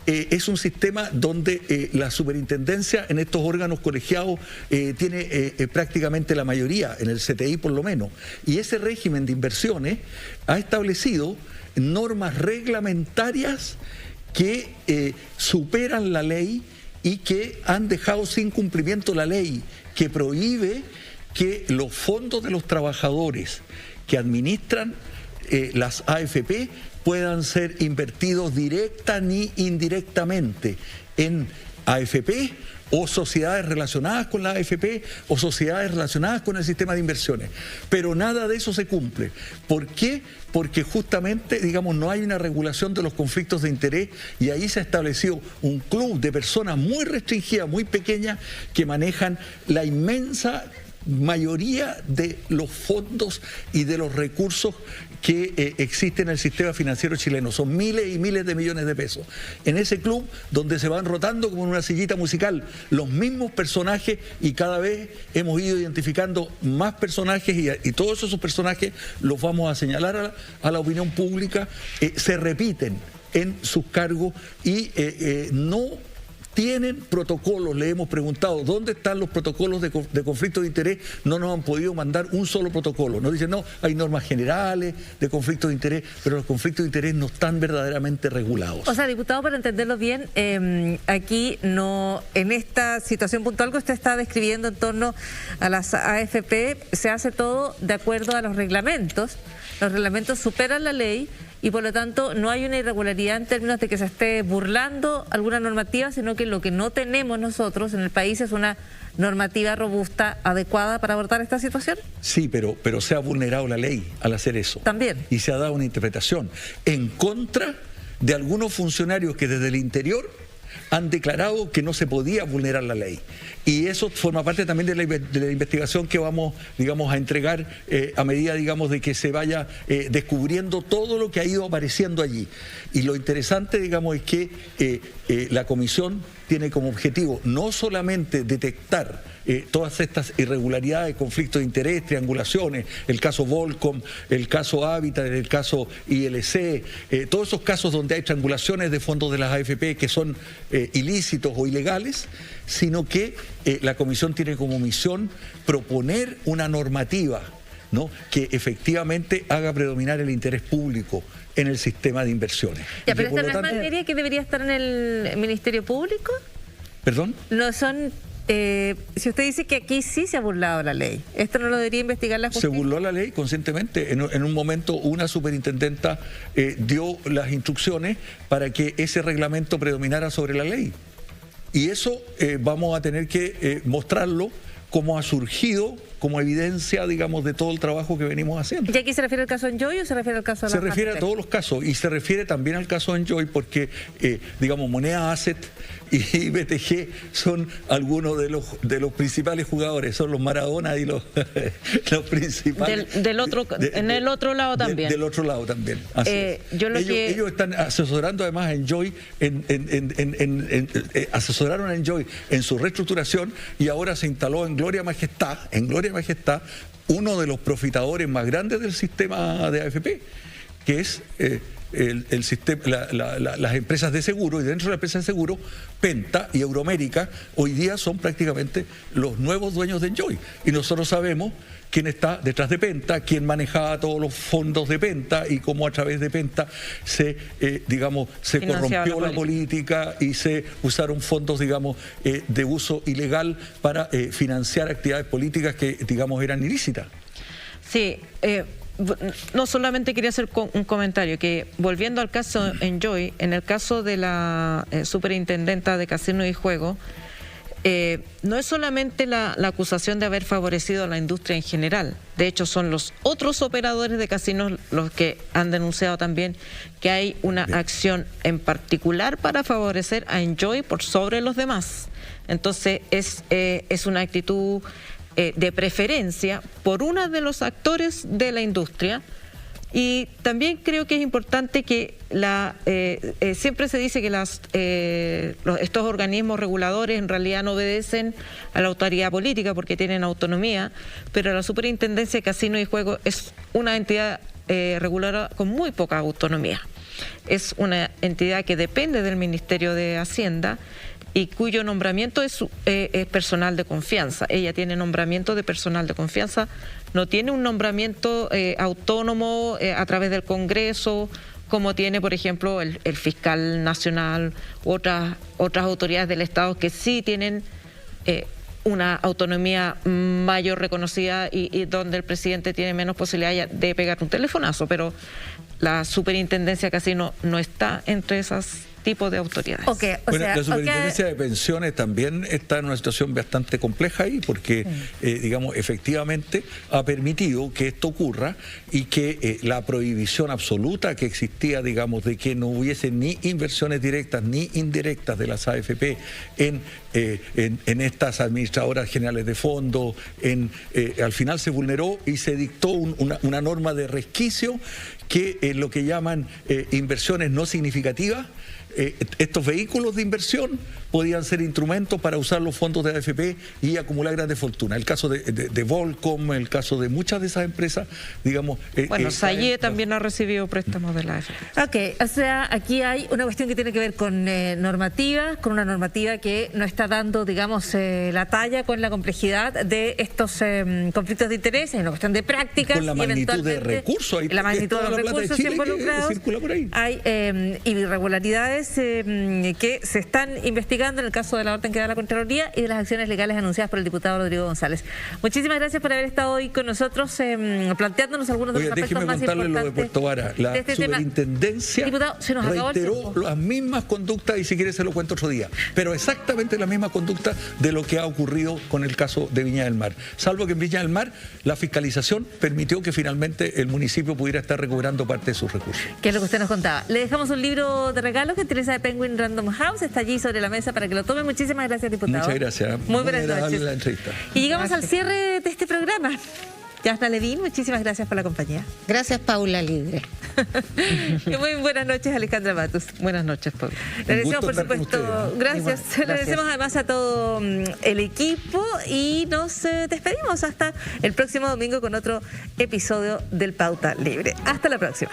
es un sistema donde la superintendencia en estos órganos colegiados tiene prácticamente la mayoría, en el CTI por lo menos. Y ese régimen de inversiones ha establecido normas reglamentarias que superan la ley y que han dejado sin cumplimiento la ley, que prohíbe que los fondos de los trabajadores que administran las AFP puedan ser invertidos directa ni indirectamente en AFP o sociedades relacionadas con la AFP o sociedades relacionadas con el sistema de inversiones. Pero nada de eso se cumple. ¿Por qué? Porque justamente, digamos, no hay una regulación de los conflictos de interés, y ahí se estableció un club de personas muy restringidas, muy pequeñas, que manejan la inmensa mayoría de los fondos y de los recursos que existen en el sistema financiero chileno. Son miles y miles de millones de pesos. En ese club, donde se van rotando como en una sillita musical los mismos personajes, y cada vez hemos ido identificando más personajes, y todos esos personajes los vamos a señalar a la opinión pública, se repiten en sus cargos y no tienen protocolos. Le hemos preguntado dónde están los protocolos de conflicto de interés, no nos han podido mandar un solo protocolo. Nos dicen, no, hay normas generales de conflicto de interés, pero los conflictos de interés no están verdaderamente regulados. O sea, diputado, para entenderlo bien, aquí no, en esta situación puntual que usted está describiendo en torno a las AFP, se hace todo de acuerdo a los reglamentos. Los reglamentos superan la ley, y por lo tanto no hay una irregularidad en términos de que se esté burlando alguna normativa, sino que lo que no tenemos nosotros en el país es una normativa robusta, adecuada para abordar esta situación. Sí, pero se ha vulnerado la ley al hacer eso. También. Y se ha dado una interpretación en contra de algunos funcionarios que desde el interior han declarado que no se podía vulnerar la ley. Y eso forma parte también de la investigación que vamos, digamos, a entregar a medida, digamos, de que se vaya descubriendo todo lo que ha ido apareciendo allí. Y lo interesante, digamos, es que la comisión tiene como objetivo no solamente detectar todas estas irregularidades, conflictos de interés, triangulaciones, el caso Volcom, el caso Hábitat, el caso ILC, todos esos casos donde hay triangulaciones de fondos de las AFP que son ilícitos o ilegales, sino que la comisión tiene como misión proponer una normativa, ¿no?, que efectivamente haga predominar el interés público en el sistema de inversiones. Ya, pero esta no es materia que debería estar en el Ministerio Público. ¿Perdón? No son... si usted dice que aquí sí se ha burlado la ley, ¿esto no lo debería investigar la justicia? Se burló la ley conscientemente. En un momento una superintendenta dio las instrucciones para que ese reglamento predominara sobre la ley. Y eso vamos a tener que mostrarlo como ha surgido, como evidencia, digamos, de todo el trabajo que venimos haciendo. ¿Y aquí se refiere al caso Enjoy o se refiere al caso de la... Se refiere a todos los casos, y se refiere también al caso Enjoy porque, digamos, Moneda Asset y BTG son algunos de los principales jugadores, son los Maradona y los principales. En el otro lado también. Del otro lado también. Así es. Ellos están asesorando además a Enjoy, asesoraron a Enjoy en su reestructuración, y ahora se instaló en Gloria Majestad, uno de los profitadores más grandes del sistema de AFP, que es el sistema, las empresas de seguro, y dentro de las empresas de seguro, Penta y Euroamérica hoy día son prácticamente los nuevos dueños de Enjoy. Y nosotros sabemos quién está detrás de Penta, quién manejaba todos los fondos de Penta y cómo a través de Penta se corrompió la política y se usaron fondos, digamos, de uso ilegal para financiar actividades políticas que, digamos, eran ilícitas. Sí, no solamente quería hacer un comentario, que volviendo al caso Enjoy, en el caso de la superintendenta de Casino y Juego, no es solamente la acusación de haber favorecido a la industria en general. De hecho, son los otros operadores de casinos los que han denunciado también que hay una acción en particular para favorecer a Enjoy por sobre los demás. Entonces, es una actitud de preferencia por uno de los actores de la industria. Y también creo que es importante que siempre se dice que estos organismos reguladores en realidad no obedecen a la autoridad política porque tienen autonomía, pero la Superintendencia de Casino y Juego es una entidad reguladora con muy poca autonomía. Es una entidad que depende del Ministerio de Hacienda y cuyo nombramiento es personal de confianza. Ella tiene nombramiento de personal de confianza, no tiene un nombramiento autónomo a través del Congreso, como tiene, por ejemplo, el fiscal nacional u otras autoridades del Estado que sí tienen una autonomía mayor reconocida y donde el presidente tiene menos posibilidad de pegar un telefonazo, pero la Superintendencia de Casino no está entre esas tipos de autoridades. La Superintendencia de Pensiones también está en una situación bastante compleja ahí porque, digamos, efectivamente ha permitido que esto ocurra y que la prohibición absoluta que existía, digamos, de que no hubiese ni inversiones directas ni indirectas de las AFP en estas administradoras generales de fondos, al final se vulneró y se dictó una norma de resquicio que lo que llaman inversiones no significativas. Estos vehículos de inversión podían ser instrumentos para usar los fondos de AFP y acumular grandes fortunas. El caso de Volcom, el caso de muchas de esas empresas, digamos... Salle también ha recibido préstamos de la AFP. Ok, o sea, aquí hay una cuestión que tiene que ver con normativa, con una normativa que no está dando, digamos, la talla con la complejidad de estos conflictos de interés, es una cuestión de prácticas. Con la magnitud de recursos. La magnitud de los recursos involucrados. Circula por ahí. Hay irregularidades que se están investigando en el caso de la orden que da la Contraloría y de las acciones legales anunciadas por el diputado Rodrigo González. Muchísimas gracias por haber estado hoy con nosotros planteándonos algunos de los aspectos más importantes. Lo de Puerto Vara. La superintendencia reiteró las mismas conductas, y si quiere se lo cuento otro día, pero exactamente la misma conducta de lo que ha ocurrido con el caso de Viña del Mar. Salvo que en Viña del Mar la fiscalización permitió que finalmente el municipio pudiera estar recuperando parte de sus recursos. Que es lo que usted nos contaba. Le dejamos un libro de regalo que Teresa de Penguin Random House está allí sobre la mesa para que lo tome. Muchísimas gracias, diputado. Muchas gracias. Muy buenas noches. La entrevista. Y llegamos al cierre de este programa. Yasna Levin, muchísimas gracias por la compañía. Gracias, Paula Libre. Y muy buenas noches, Alejandra Matus. Buenas noches, Paula. Le agradecemos, por supuesto, gracias. Le agradecemos además a todo el equipo y nos despedimos hasta el próximo domingo con otro episodio del Pauta Libre. Hasta la próxima.